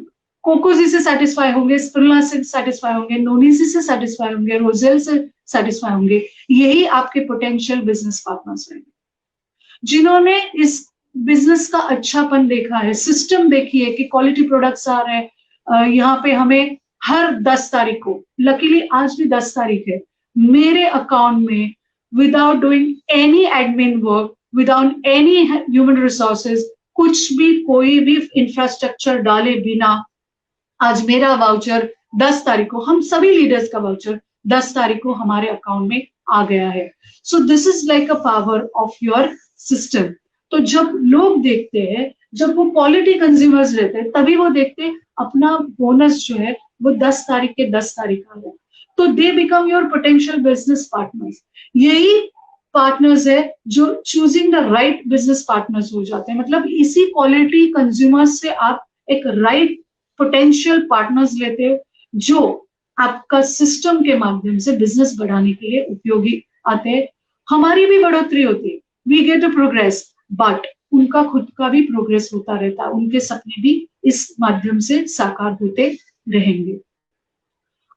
कोकोजी से सेटिस्फाई होंगे, स्पिरुलिना से सेटिस्फाई होंगे, नोनीसी से सेटिस्फाई होंगे, रोजेल से सेटिस्फाई होंगे। यही आपके पोटेंशियल बिजनेस पार्टनर्स हैं, जिन्होंने इस बिजनेस का अच्छापन देखा है, सिस्टम देखी है कि क्वालिटी प्रोडक्ट्स आ रहे हैं। यहाँ पे हमें हर 10 तारीख को, लकीली आज भी 10 तारीख है, मेरे अकाउंट में without doing any admin work, without any human resources, कुछ भी कोई भी इंफ्रास्ट्रक्चर डाले बिना आज मेरा वाउचर 10 तारीख को, हम सभी लीडर्स का वाउचर 10 तारीख को हमारे अकाउंट में आ गया है। सो this is like a power of your system. तो जब लोग देखते हैं, जब वो क्वालिटी कंज्यूमर्स रहते हैं, तभी वो देखते हैं अपना बोनस जो है वो 10 तारीख के 10 तारीख का है, तो they become your potential business partners. यही पार्टनर्स है जो choosing the right business partners हो जाते हैं। मतलब इसी क्वालिटी कंज्यूमर्स से आप एक राइट पोटेंशियल पार्टनर्स लेते हो, जो आपका सिस्टम के माध्यम से बिजनेस बढ़ाने के लिए उपयोगी आते हैं। हमारी भी बढ़ोतरी होती है, we get a progress, but उनका खुद का भी प्रोग्रेस होता रहता है, उनके सपने भी इस माध्यम से साकार होते रहेंगे।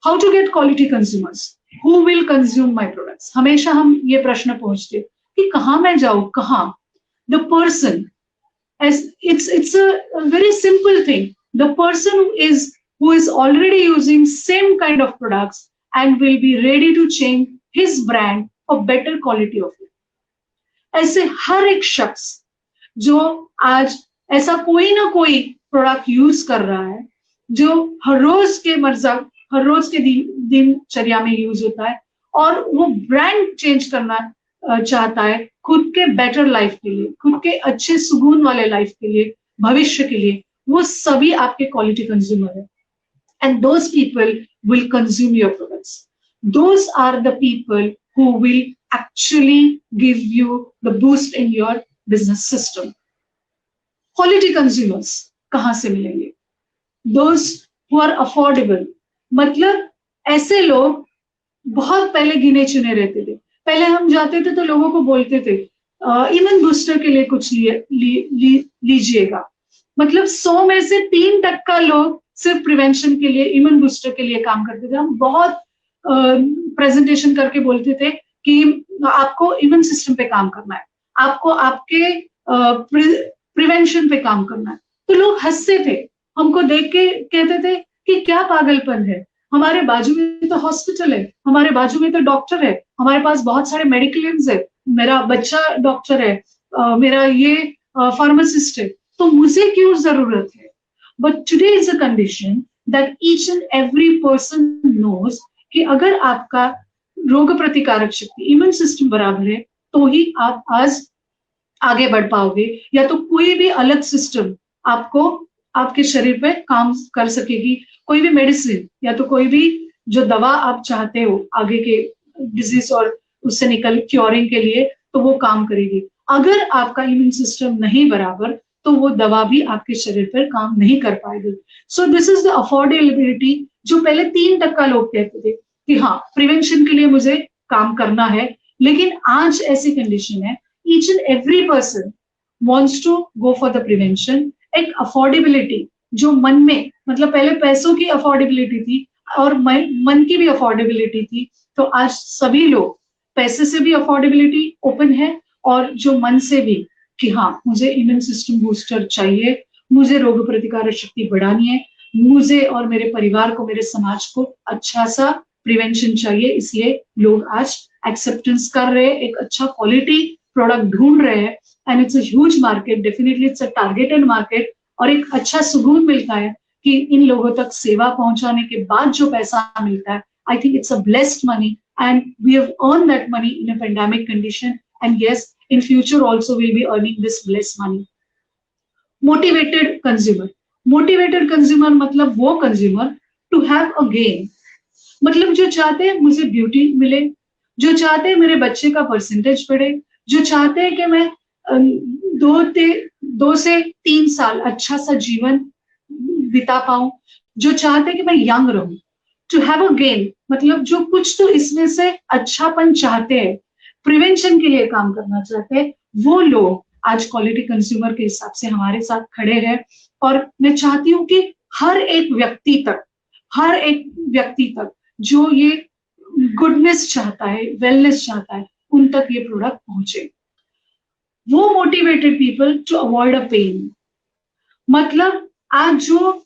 How to get quality consumers, who will consume my products? हमेशा हम ये प्रश्न पूछते कि कहाँ मैं जाऊं, कहाँ? The person, it's a very simple thing. The person who is already using same kind of products and will be ready to change his brand for better quality of it. ऐसे हर एक शख्स जो आज ऐसा कोई ना कोई प्रोडक्ट यूज कर रहा है, जो हर रोज के दिनचर्या में यूज होता है, और वो ब्रांड चेंज करना चाहता है खुद के बेटर लाइफ के लिए, खुद के अच्छे सुकून वाले लाइफ के लिए, भविष्य के लिए, वो सभी आपके क्वालिटी कंज्यूमर है। And those people will consume your products. Those are the people who will actually give you the boost in your business system. Quality consumers कहाँ से मिलेंगे? दोज हु आर अफोर्डेबल, मतलब ऐसे लोग बहुत पहले गिने चुने रहते थे। पहले हम जाते थे तो लोगों को बोलते थे इम्यून बूस्टर के लिए कुछ लीजिएगा। मतलब 100 में से 3% लोग सिर्फ प्रिवेंशन के लिए, इम्यून बूस्टर के लिए काम करते थे। हम बहुत प्रेजेंटेशन करके बोलते थे कि आपको इम्यून सिस्टम पे काम करना है, आपको आपके प्रिवेंशन पे काम करना है। तो लोग हंसते थे, हमको देख के कहते थे कि क्या पागलपन है, हमारे बाजू में तो हॉस्पिटल है, हमारे बाजू में तो डॉक्टर है, हमारे पास बहुत सारे मेडिक्लेम्स है, मेरा बच्चा डॉक्टर है, मेरा ये फार्मासिस्ट है, तो मुझे क्यों जरूरत है? But today is a condition that each and every person knows कि अगर आपका रोग प्रतिकारक शक्ति, इम्यून सिस्टम बराबर है, तो ही आप आज आगे बढ़ पाओगे, या तो कोई भी अलग सिस्टम आपको आपके शरीर पे काम कर सकेगी। कोई भी मेडिसिन या तो कोई भी जो दवा आप चाहते हो आगे के डिजीज और उससे निकल क्योरिंग के लिए, तो वो काम करेगी। अगर आपका इम्यून सिस्टम नहीं बराबर, तो वो दवा भी आपके शरीर पर काम नहीं कर पाएगी। सो दिस इज द अफोर्डेबिलिटी, जो पहले 3% लोग कहते थे कि हाँ प्रिवेंशन के लिए मुझे काम करना है, लेकिन आज ऐसी कंडीशन है, each and every person wants to go for the prevention. एक अफोर्डेबिलिटी जो मन में, मतलब पहले पैसों की अफोर्डेबिलिटी थी और मन की भी अफोर्डेबिलिटी थी, तो आज सभी लोग पैसे से भी अफोर्डेबिलिटी ओपन है और जो मन से भी कि हाँ मुझे इम्यून सिस्टम बूस्टर चाहिए, मुझे रोग प्रतिकारक शक्ति बढ़ानी है, मुझे और मेरे परिवार को, मेरे समाज को अच्छा सा प्रिवेंशन चाहिए। इसलिए लोग आज एक्सेप्टेंस कर रहे हैं, एक अच्छा क्वालिटी प्रोडक्ट ढूंढ रहे हैं, and it's a huge market, definitely it's a targeted market. और एक अच्छा सुकून मिलता है कि इन लोगों तक सेवा पहुंचाने के बाद जो पैसा मिलता है, I think it's a blessed money, and we have earn that money in a pandemic condition. And yes, In future also we'll be earning this less money. Motivated consumer. Motivated consumer मतलब वो consumer to have a gain. मतलब जो चाहते हैं मुझे beauty मिले, जो चाहते हैं मेरे बच्चे का परसेंटेज बढ़े, जो चाहते हैं कि मैं 2 से 3 साल अच्छा सा जीवन बिता पाऊं, जो चाहते हैं कि मैं यंग रहूं, टू हैव अ गेन मतलब जो कुछ तो इसमें से अच्छापन चाहते हैं, प्रिवेंशन के लिए काम करना चाहते हैं, वो लोग आज क्वालिटी कंज्यूमर के हिसाब से हमारे साथ खड़े हैं। और मैं चाहती हूँ कि हर एक व्यक्ति तक जो ये गुडनेस चाहता है, वेलनेस चाहता है, उन तक ये प्रोडक्ट पहुंचे। वो motivated people to avoid a pain, मतलब आज जो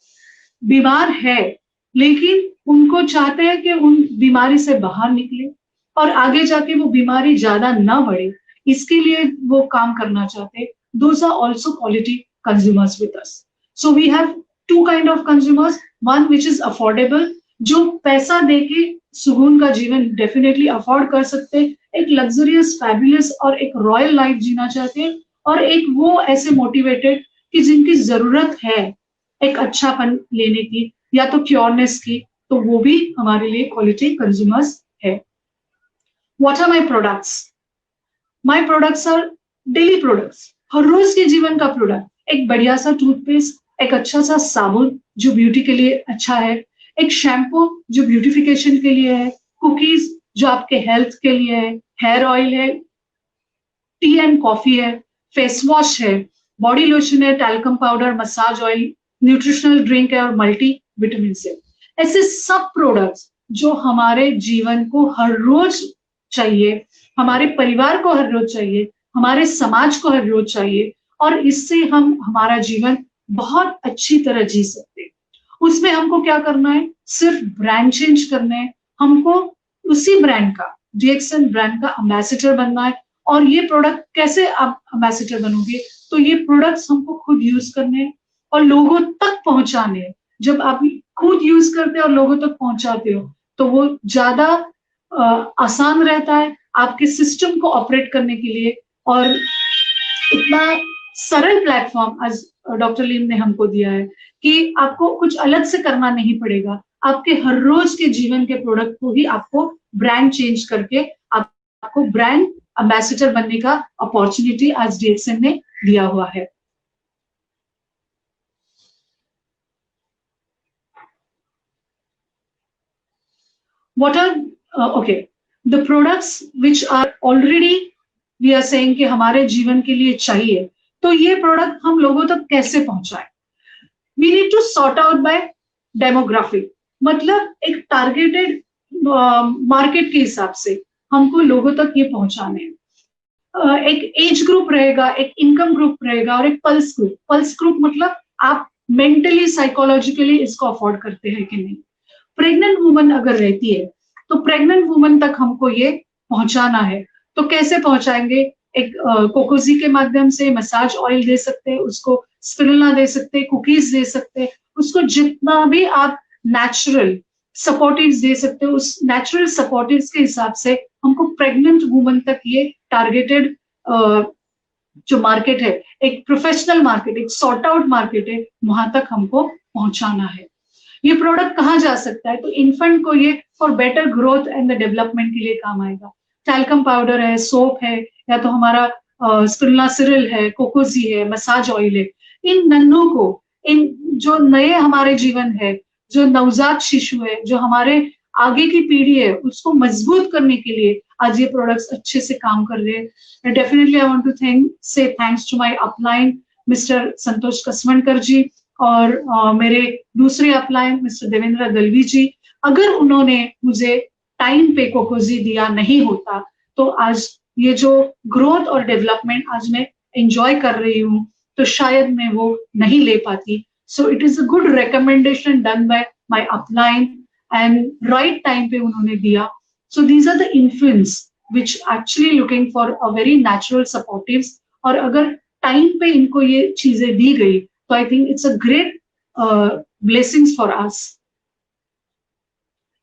बीमार है लेकिन उनको चाहते हैं कि उन बीमारी से बाहर निकले और आगे जाके वो बीमारी ज्यादा ना बढ़े, इसके लिए वो काम करना चाहते हैं। Those are also quality consumers with us. So we have two kind of consumers, one which is affordable, जो पैसा देके सुकून का जीवन डेफिनेटली अफोर्ड कर सकते हैं, एक लग्जरियस फैबुलस और एक रॉयल लाइफ जीना चाहते हैं, और एक वो ऐसे मोटिवेटेड कि जिनकी जरूरत है एक अच्छापन लेने की या तो क्योरनेस की, तो वो भी हमारे लिए क्वालिटी कंज्यूमर्स है। What are my products? My products are daily products, हर रोज के जीवन का प्रोडक्ट, एक बढ़िया सा टूथपेस्ट, एक अच्छा सा साबुन जो ब्यूटी के लिए अच्छा है, एक शैम्पू जो ब्यूटिफिकेशन के लिए है, कुकीज जो आपके हेल्थ के लिए है, हेयर ऑयल है, टी एंड कॉफी है, फेस वॉश है, बॉडी लोशन है, talcum powder, massage oil, nutritional drink है और मल्टी विटामिन है। ऐसे सब प्रोडक्ट्स जो हमारे जीवन को हर रोज चाहिए, हमारे परिवार को हर रोज चाहिए, हमारे समाज को हर रोज चाहिए, और इससे हम हमारा जीवन बहुत अच्छी तरह जी सकते हैं। उसमें हमको क्या करना है, सिर्फ ब्रांड चेंज करना है, हमको उसी ब्रांड का, डीएक्सएन ब्रांड का एम्बेसडर बनना है। और ये प्रोडक्ट कैसे आप एम्बेसडर बनोगे, तो ये प्रोडक्ट्स हमको खुद यूज करने हैं और लोगों तक पहुंचाने हैं। जब आप खुद यूज करते हो और लोगों तक पहुंचाते हो तो वो ज्यादा आसान रहता है आपके सिस्टम को ऑपरेट करने के लिए। और इतना सरल प्लेटफॉर्म आज डॉक्टर लीम ने हमको दिया है कि आपको कुछ अलग से करना नहीं पड़ेगा, आपके हर रोज के जीवन के प्रोडक्ट को ही आपको ब्रांड चेंज करके आपको ब्रांड एम्बेसडर बनने का अपॉर्चुनिटी आज डीएक्सएन ने दिया हुआ है। What are okay the products which are already we are saying कि हमारे जीवन के लिए चाहिए, तो ये प्रोडक्ट हम लोगों तक कैसे पहुंचाएं? We need to sort out by demographic, मतलब एक टारगेटेड मार्केट के हिसाब से हमको लोगों तक ये पहुंचाने हैं। एक एज ग्रुप रहेगा, एक इनकम ग्रुप रहेगा और एक पल्स ग्रुप। पल्स ग्रुप मतलब आप मेंटली साइकोलॉजिकली इसको अफोर्ड करते हैं कि नहीं। प्रेग्नेंट वुमन अगर रहती है तो प्रेग्नेंट वुमन तक हमको ये पहुंचाना है, तो कैसे पहुंचाएंगे? एक कोकोजी के माध्यम से मसाज ऑयल दे सकते हैं, उसको स्पिरुलिना दे सकते हैं, कुकीज दे सकते हैं, उसको जितना भी आप नेचुरल सपोर्टिव्स दे सकते हो, उस नेचुरल सपोर्टिव्स के हिसाब से हमको प्रेग्नेंट वुमन तक ये टारगेटेड जो मार्केट है, एक प्रोफेशनल मार्केट, एक सॉर्ट आउट मार्केट है, वहां तक हमको पहुंचाना है। ये प्रोडक्ट कहाँ जा सकता है? तो इन्फेंट को ये for better growth and the development के लिए काम आएगा। टैल्कम पाउडर है, सोप है, या तो हमारा स्पिरुलिना सिरल है, कोकोजी है, मसाज ऑयल है। इन नन्हों को, इन जो नए हमारे जीवन है, जो नवजात शिशु है, जो हमारे आगे की पीढ़ी है, उसको मजबूत करने के लिए आज ये प्रोडक्ट्स अच्छे से काम कर रहे हैं। Definitely I want to say thanks to my upline mister Santosh Kasvankar ji और मेरे दूसरे अपलाइन मिस्टर देवेंद्र दलवी जी। अगर उन्होंने मुझे टाइम पे कोकोजी दिया नहीं होता तो आज ये जो ग्रोथ और डेवलपमेंट आज मैं एंजॉय कर रही हूँ तो शायद मैं वो नहीं ले पाती। So it is a good recommendation done by my upline and right time पे उन्होंने दिया। So these are the influence which actually looking for a very natural supportives. और अगर टाइम पे इनको ये चीजें दी गई तो I think it's a great blessings for us.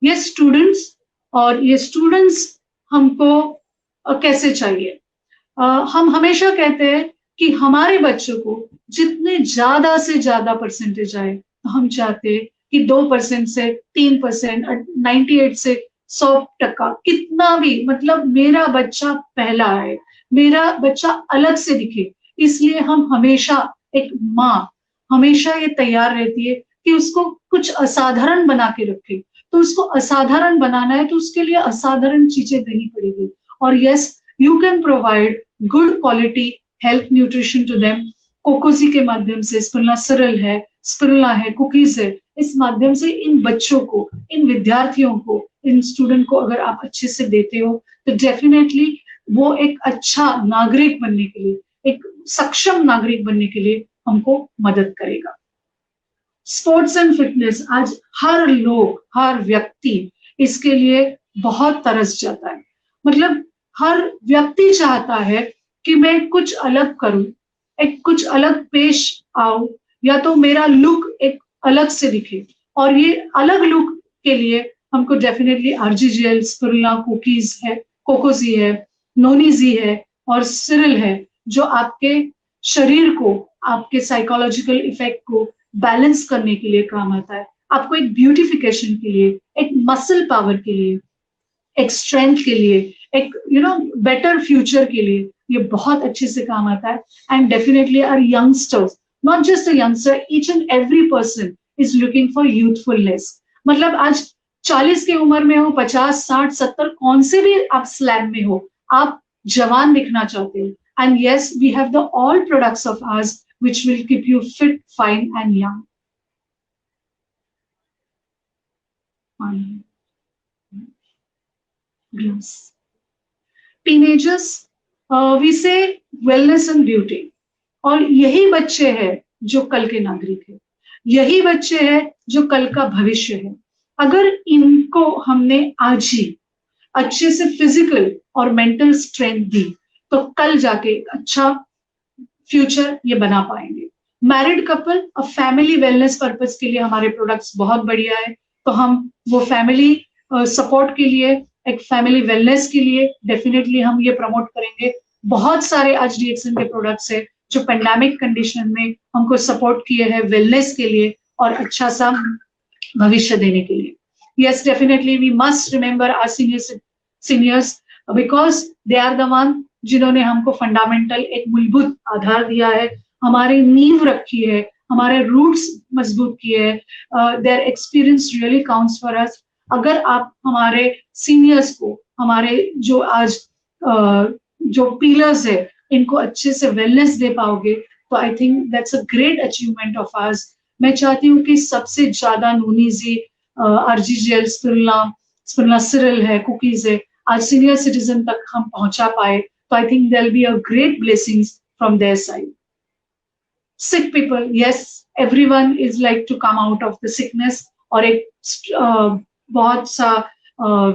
ये स्टूडेंट्स, और ये स्टूडेंट्स हमको कैसे चाहिए? हम हमेशा कहते हैं कि हमारे बच्चों को जितने ज्यादा से ज्यादा परसेंटेज आए, तो हम चाहते हैं कि 2% से 3%, 98 से 100%, कितना भी, मतलब मेरा बच्चा पहला आए, मेरा बच्चा अलग से दिखे। इसलिए हम हमेशा, एक माँ हमेशा ये तैयार रहती है कि उसको कुछ असाधारण बना के रखे। तो उसको असाधारण बनाना है तो उसके लिए असाधारण चीजें देनी पड़ेगी। और yes, you can provide good quality health nutrition to them. कोकोजी के माध्यम से, स्पिरुलिना सिरल है, स्पिरुलिना है, कुकीज है, इस माध्यम से इन बच्चों को, इन विद्यार्थियों को, इन स्टूडेंट को अगर आप अच्छे से देते हो तो डेफिनेटली वो एक अच्छा नागरिक बनने के लिए, एक सक्षम नागरिक बनने के लिए हमको मदद करेगा। स्पोर्ट्स एंड फिटनेस, आज हर लोग, हर व्यक्ति इसके लिए बहुत तरस जाता है। मतलब हर व्यक्ति चाहता है कि मैं कुछ अलग करूं, एक कुछ अलग पेश आऊं, या तो मेरा लुक एक अलग से दिखे। और ये अलग लुक के लिए हमको डेफिनेटली आरजीजीएल, स्पिरुलिना, कुकीज है, कोकोजी है, नोनीजी है और सिरल है, जो आपके शरीर को, आपके साइकोलॉजिकल इफेक्ट को बैलेंस करने के लिए काम आता है, आपको एक ब्यूटिफिकेशन के लिए, एक मसल पावर के लिए, एक स्ट्रेंथ के लिए, एक बेटर फ्यूचर के लिए ये बहुत अच्छे से काम आता है। And definitely our youngsters, not just a youngster, each and every person is looking for youthfulness. मतलब आज 40 की उम्र में हो, 50, 60, 70, कौन से भी आप स्लैब में हो, आप जवान दिखना चाहते हो। And yes, we have the all products of ours which will keep you fit, fine and young. Gloves. Teenagers, we say wellness and beauty. और यही बच्चे हैं जो कल के नागरिक हैं, यही बच्चे हैं जो कल का भविष्य है। अगर इनको हमने आज ही अच्छे से फिजिकल और मेंटल स्ट्रेंथ दी तो कल जाके अच्छा फ्यूचर ये बना पाएंगे। मैरिड कपल, अब फैमिली वेलनेस पर्पस के लिए हमारे प्रोडक्ट्स बहुत बढ़िया है, तो हम वो फैमिली सपोर्ट के लिए, एक फैमिली वेलनेस के लिए डेफिनेटली हम ये प्रमोट करेंगे। बहुत सारे आज डीएक्सएन के प्रोडक्ट्स है जो पेंडेमिक कंडीशन में हमको सपोर्ट किए हैं वेलनेस के लिए और अच्छा सा भविष्य देने के लिए। Yes, definitely we must remember our seniors because they are the one जिन्होंने हमको फंडामेंटल, एक मूलभूत आधार दिया है, हमारी नींव रखी है, हमारे रूट्स मजबूत किए हैं। Their experience really counts for us. अगर आप हमारे सीनियर्स को, हमारे जो आज जो पिलर्स है, इनको अच्छे से वेलनेस दे पाओगे तो I think that's a great achievement of ours. मैं चाहती हूँ कि सबसे ज्यादा नोनीजी, आरजीजीएल, स्पिरुलिना सिरल है, कुकीज है, आज सीनियर सिटीजन तक हम पहुंचा पाए, तो I think there will be a great blessings from their side. Sick people, yes, everyone is like to come out of the sickness और एक बहुत सा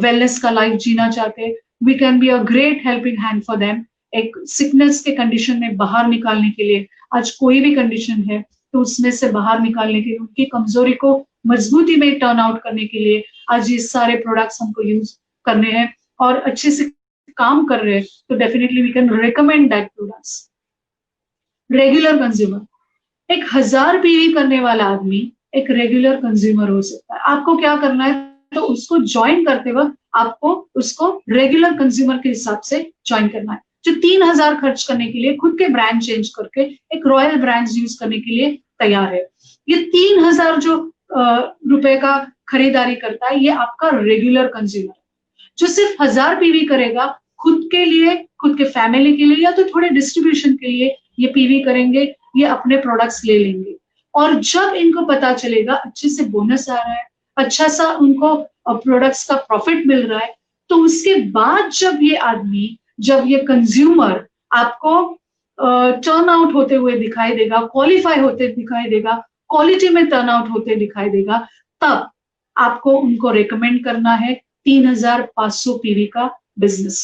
wellness का लाइफ जीना चाहते हैं। We can be a great helping hand for them। एक sickness के condition में बाहर निकालने के लिए, आज कोई भी कंडीशन है तो उसमें से बाहर निकालने के लिए, उनकी कमजोरी को मजबूती में टर्न आउट करने के लिए आज ये सारे प्रोडक्ट्स हमको यूज करने हैं और अच्छे से काम कर रहे हैं, तो definitely we can recommend that products. Regular consumer, एक 1000 पीवी करने वाला आदमी एक रेगुलर कंज्यूमर हो सकता है। आपको क्या करना है, तो उसको ज्वाइन करते वक्त आपको उसको रेगुलर कंज्यूमर के हिसाब से ज्वाइन करना है। जो 3000 खर्च करने के लिए खुद के ब्रांड चेंज करके एक रॉयल ब्रांड यूज करने के लिए तैयार है, ये 3000 जो रुपए का खरीदारी करता है, ये आपका रेगुलर कंज्यूमर। जो सिर्फ 1000 पीवी करेगा खुद के लिए, खुद के फैमिली के लिए, या तो थोड़े डिस्ट्रीब्यूशन के लिए ये पीवी करेंगे, ये अपने प्रोडक्ट्स ले लेंगे। और जब इनको पता चलेगा अच्छे से बोनस आ रहा है, अच्छा सा उनको प्रोडक्ट्स का प्रॉफिट मिल रहा है, तो उसके बाद जब ये आदमी, जब ये कंज्यूमर आपको टर्न आउट होते हुए दिखाई देगा, क्वालिफाई होते दिखाई देगा, क्वालिटी में टर्न आउट होते दिखाई देगा, तब आपको उनको रेकमेंड करना है 3500 पीवी का बिजनेस।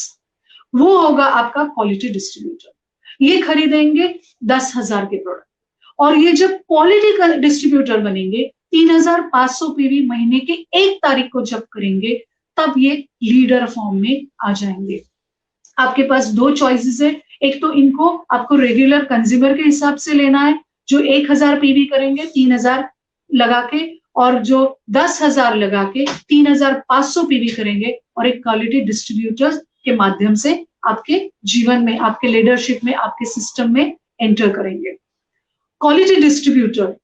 वो होगा आपका क्वालिटी डिस्ट्रीब्यूटर। ये खरीदेंगे 10,000 के प्रोडक्ट, और ये जब क्वालिटी डिस्ट्रीब्यूटर बनेंगे 3500 पीवी महीने के 1 तारीख को जब करेंगे, तब ये लीडर फॉर्म में आ जाएंगे। आपके पास दो चॉइसेस है, एक तो इनको आपको रेगुलर कंज्यूमर के हिसाब से लेना है जो 1000 पीवी करेंगे 3000 लगा के, और जो 10,000 लगा के 3500 पीवी करेंगे और एक क्वालिटी डिस्ट्रीब्यूटर के माध्यम से आपके जीवन में, आपके लीडरशिप में, आपके सिस्टम में एंटर करेंगे। क्वालिटी डिस्ट्रीब्यूटर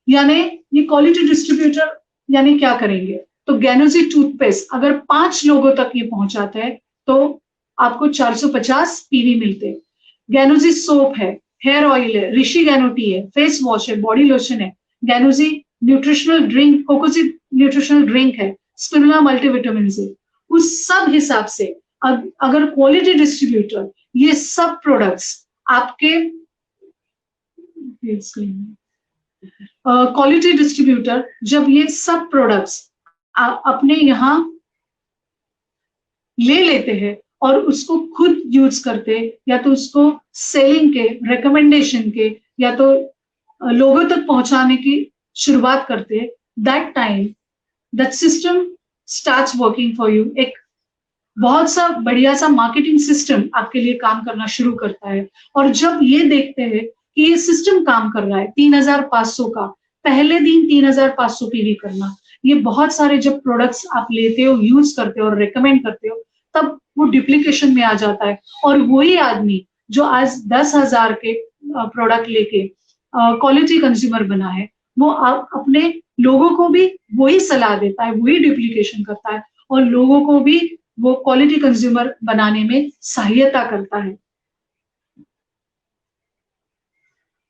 यानी ये क्वालिटी डिस्ट्रीब्यूटर यानी क्या करेंगे, तो गैनोजी टूथपेस्ट अगर 5 लोगों तक ये पहुंचाता है तो आपको 450 पीवी मिलते हैं। गैनोजी सोप है, हेयर ऑयल है, ऋषि गैनो टी है, फेस वॉश है, बॉडी लोशन है, गैनोजी न्यूट्रिशनल ड्रिंक, कोकोजी न्यूट्रिशनल ड्रिंक है, स्पिरुलिना मल्टीविटामिन है। उस सब हिसाब से अगर क्वालिटी डिस्ट्रीब्यूटर ये सब प्रोडक्ट्स आपके क्वालिटी डिस्ट्रीब्यूटर जब ये सब प्रोडक्ट्स अपने यहाँ ले लेते हैं और उसको खुद यूज करते, या तो उसको सेलिंग के, रिकमेंडेशन के, या तो लोगों तक पहुंचाने की शुरुआत करते, that time that system starts working for you. एक बहुत सा बढ़िया सा मार्केटिंग सिस्टम आपके लिए काम करना शुरू करता है। और जब ये देखते हैं कि ये सिस्टम काम कर रहा है, 3500 का पहले दिन 3500 पीवी करना, ये बहुत सारे जब प्रोडक्ट्स आप लेते हो, यूज करते हो और रेकमेंड करते हो, तब वो डुप्लीकेशन में आ जाता है। और वही आदमी जो आज 10,000 के प्रोडक्ट लेके क्वालिटी कंज्यूमर बना है, वो अपने लोगों को भी वही सलाह देता है, वही डुप्लीकेशन करता है और लोगों को भी वो क्वालिटी कंज्यूमर बनाने में सहायता करता है।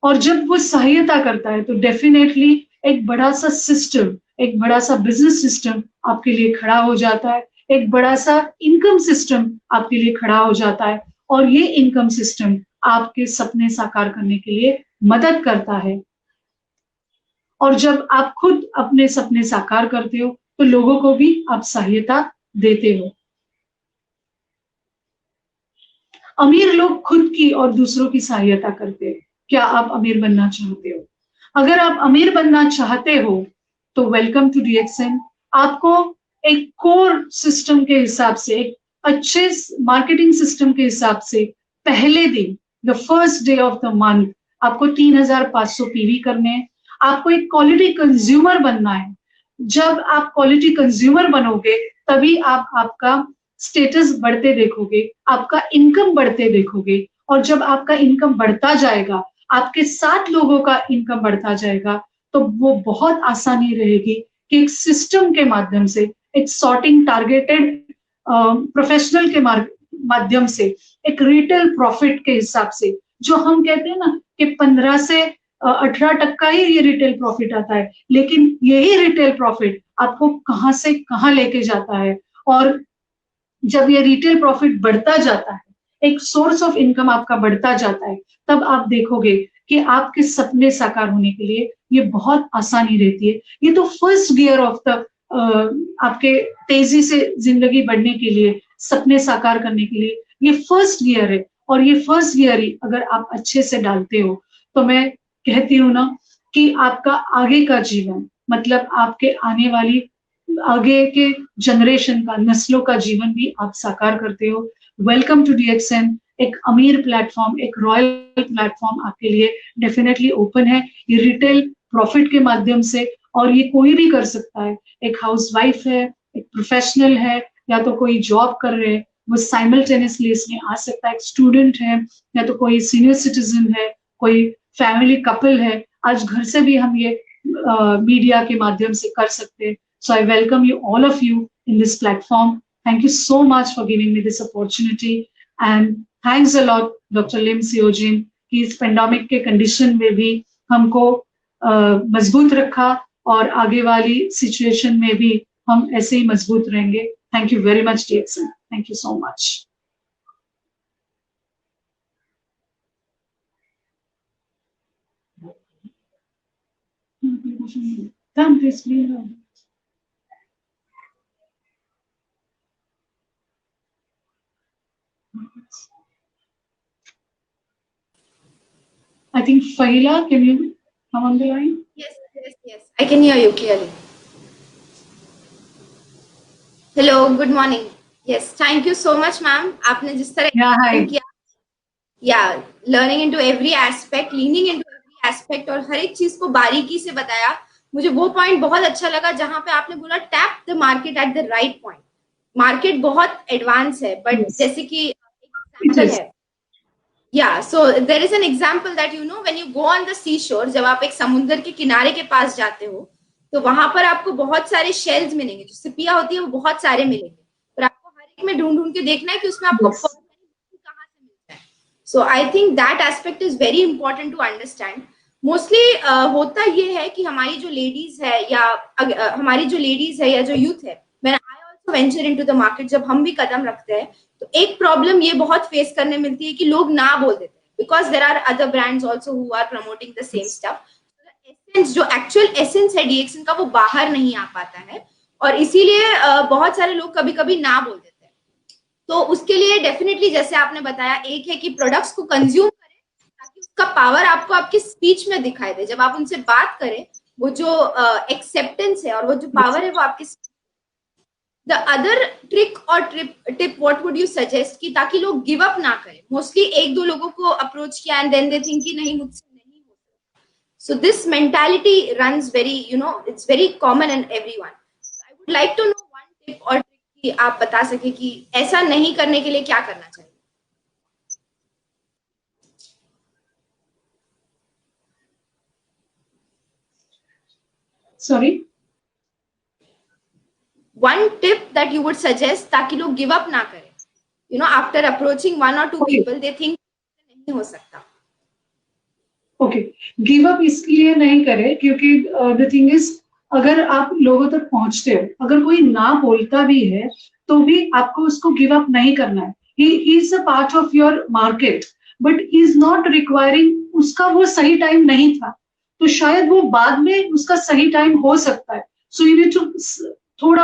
और जब वो सहायता करता है तो डेफिनेटली एक बड़ा सा सिस्टम, एक बड़ा सा बिजनेस सिस्टम आपके लिए खड़ा हो जाता है, एक बड़ा सा इनकम सिस्टम आपके लिए खड़ा हो जाता है। और ये इनकम सिस्टम आपके सपने साकार करने के लिए मदद करता है। और जब आप खुद अपने सपने साकार करते हो तो लोगों को भी आप सहायता देते हो। अमीर लोग खुद की और दूसरों की सहायता करते हैं। क्या आप अमीर बनना चाहते हो? अगर आप अमीर बनना चाहते हो तो वेलकम टू DXN। आपको एक कोर सिस्टम के हिसाब से, एक अच्छे मार्केटिंग सिस्टम के हिसाब से पहले दिन, the first day of the month, आपको 3500 पीवी करने हैं। आपको एक क्वालिटी कंज्यूमर बनना है। जब आप क्वालिटी कंज्यूमर बनोगे तभी आप आपका स्टेटस बढ़ते देखोगे, आपका इनकम बढ़ते देखोगे। और जब आपका इनकम बढ़ता जाएगा, आपके साथ लोगों का इनकम बढ़ता जाएगा, तो वो बहुत आसानी रहेगी कि एक सिस्टम के माध्यम से, एक सॉर्टिंग टारगेटेड प्रोफेशनल के माध्यम से, एक रिटेल प्रॉफिट के हिसाब से, जो हम कहते हैं ना कि 15 से 18% ही ये रिटेल प्रॉफिट आता है, लेकिन यही रिटेल प्रॉफिट आपको कहां से कहां लेके जाता है। और जब ये रिटेल प्रॉफिट बढ़ता जाता है, एक सोर्स ऑफ इनकम आपका बढ़ता जाता है, तब आप देखोगे कि आपके सपने साकार होने के लिए ये बहुत आसानी रहती है। ये तो फर्स्ट गियर ऑफ द आपके तेजी से जिंदगी बढ़ने के लिए, सपने साकार करने के लिए ये फर्स्ट गियर है। और ये फर्स्ट गियर ही अगर आप अच्छे से डालते हो तो मैं कहती हूँ ना कि आपका आगे का जीवन, मतलब आपके आने वाली आगे के जनरेशन का, नस्लों का जीवन भी आप साकार करते हो। Welcome to DXN। एक अमीर प्लेटफॉर्म, एक रॉयल प्लेटफॉर्म आपके लिए डेफिनेटली ओपन है। ये रिटेल प्रॉफिट के माध्यम से, और ये कोई भी कर सकता है। एक हाउसवाइफ है, एक प्रोफेशनल है, या तो कोई जॉब कर रहे हैं, वो साइमल्टेनियसली इसमें आ सकता है। एक स्टूडेंट है, या तो कोई सीनियर सिटीजन है, कोई फैमिली कपल है। आज घर से भी हम ये मीडिया के माध्यम से कर सकते हैं। So I welcome you, all of you, in this platform. Thank you so much for giving me this opportunity, and thanks a lot, Dr. Lim Seojin, कि इस पेंडेमिक के कंडीशन में भी हमको मजबूत रखा, और आगे वाली सिचुएशन में भी हम ऐसे ही मजबूत रहेंगे। Thank you very much, DXN. Thank you so much. Done, please, please. I think Fahila, can you come on the line? Yes. I can hear you clearly. Hello, good morning. Yes, thank you so much, ma'am. आपने जिस तरह Yeah, hi. किया, learning into every aspect, leaning into every aspect, और हर एक चीज को बारीकी से बताया। मुझे वो पॉइंट बहुत अच्छा लगा जहां पे आपने बोला tap the market at the right point. Market बहुत एडवांस है, बट Yes. जैसे कि It एग्जांपल is. है, so there is an example that when you go on the seashore, जब आप एक समुद्र के किनारे के पास जाते हो तो वहां पर आपको बहुत सारे शेल्स मिलेंगे, जो सिपिया होती है वो बहुत सारे मिलेंगे, पर आपको हर एक में ढूंढ ढूंढ के देखना है कि उसमें आपको Yes. कहाँ से मिलता है। So I think that aspect is very important to understand. Mostly होता ये है कि हमारी जो लेडीज है या जो यूथ है, when I also venture into the market, जब हम भी कदम रखते हैं तो एक प्रॉब्लम ये बहुत फेस करने मिलती है कि लोग ना बोल देते हैं, because there are other brands also who are promoting the same stuff. Essence, जो एक्चुअल एसेंस है डीएक्सन का, वो बाहर नहीं आ पाता है, और इसीलिए बहुत सारे लोग कभी कभी ना बोल देते हैं। तो उसके लिए डेफिनेटली जैसे आपने बताया, एक है कि प्रोडक्ट्स को कंज्यूम करें ताकि उसका पावर आपको आपकी स्पीच में दिखाई दे। जब आप उनसे बात करें, वो जो एक्सेप्टेंस है और वो जो पावर है वो आपकी। द अदर ट्रिक और tip what would you suggest, कि ताकि लोग गिव अप ना करें। मोस्टली एक दो लोगों को अप्रोच किया एंड देन दे थिंक कि नहीं, मुझसे नहीं होता। So this mentality runs very, it's very common in everyone. I would like to know one tip और ट्रिक कि आप बता सके कि ऐसा नहीं करने के लिए क्या करना चाहिए। Sorry. One tip that you would suggest ताकि लोग गिव अप ना करें, आफ्टर अप्रोचिंग वन और टू पीपल दे थिंक नहीं हो सकता। ओके, गिव अप इसलिए नहीं करे क्योंकि द थिंग इज, अगर आप लोगों तक पहुंचते हो, अगर कोई ना बोलता भी है तो भी आपको उसको गिव अप नहीं करना है। He is a part of your market, but is not requiring, उसका वो सही टाइम नहीं था, तो शायद वो बाद में उसका सही टाइम हो सकता है। सो यू नीड टू थोड़ा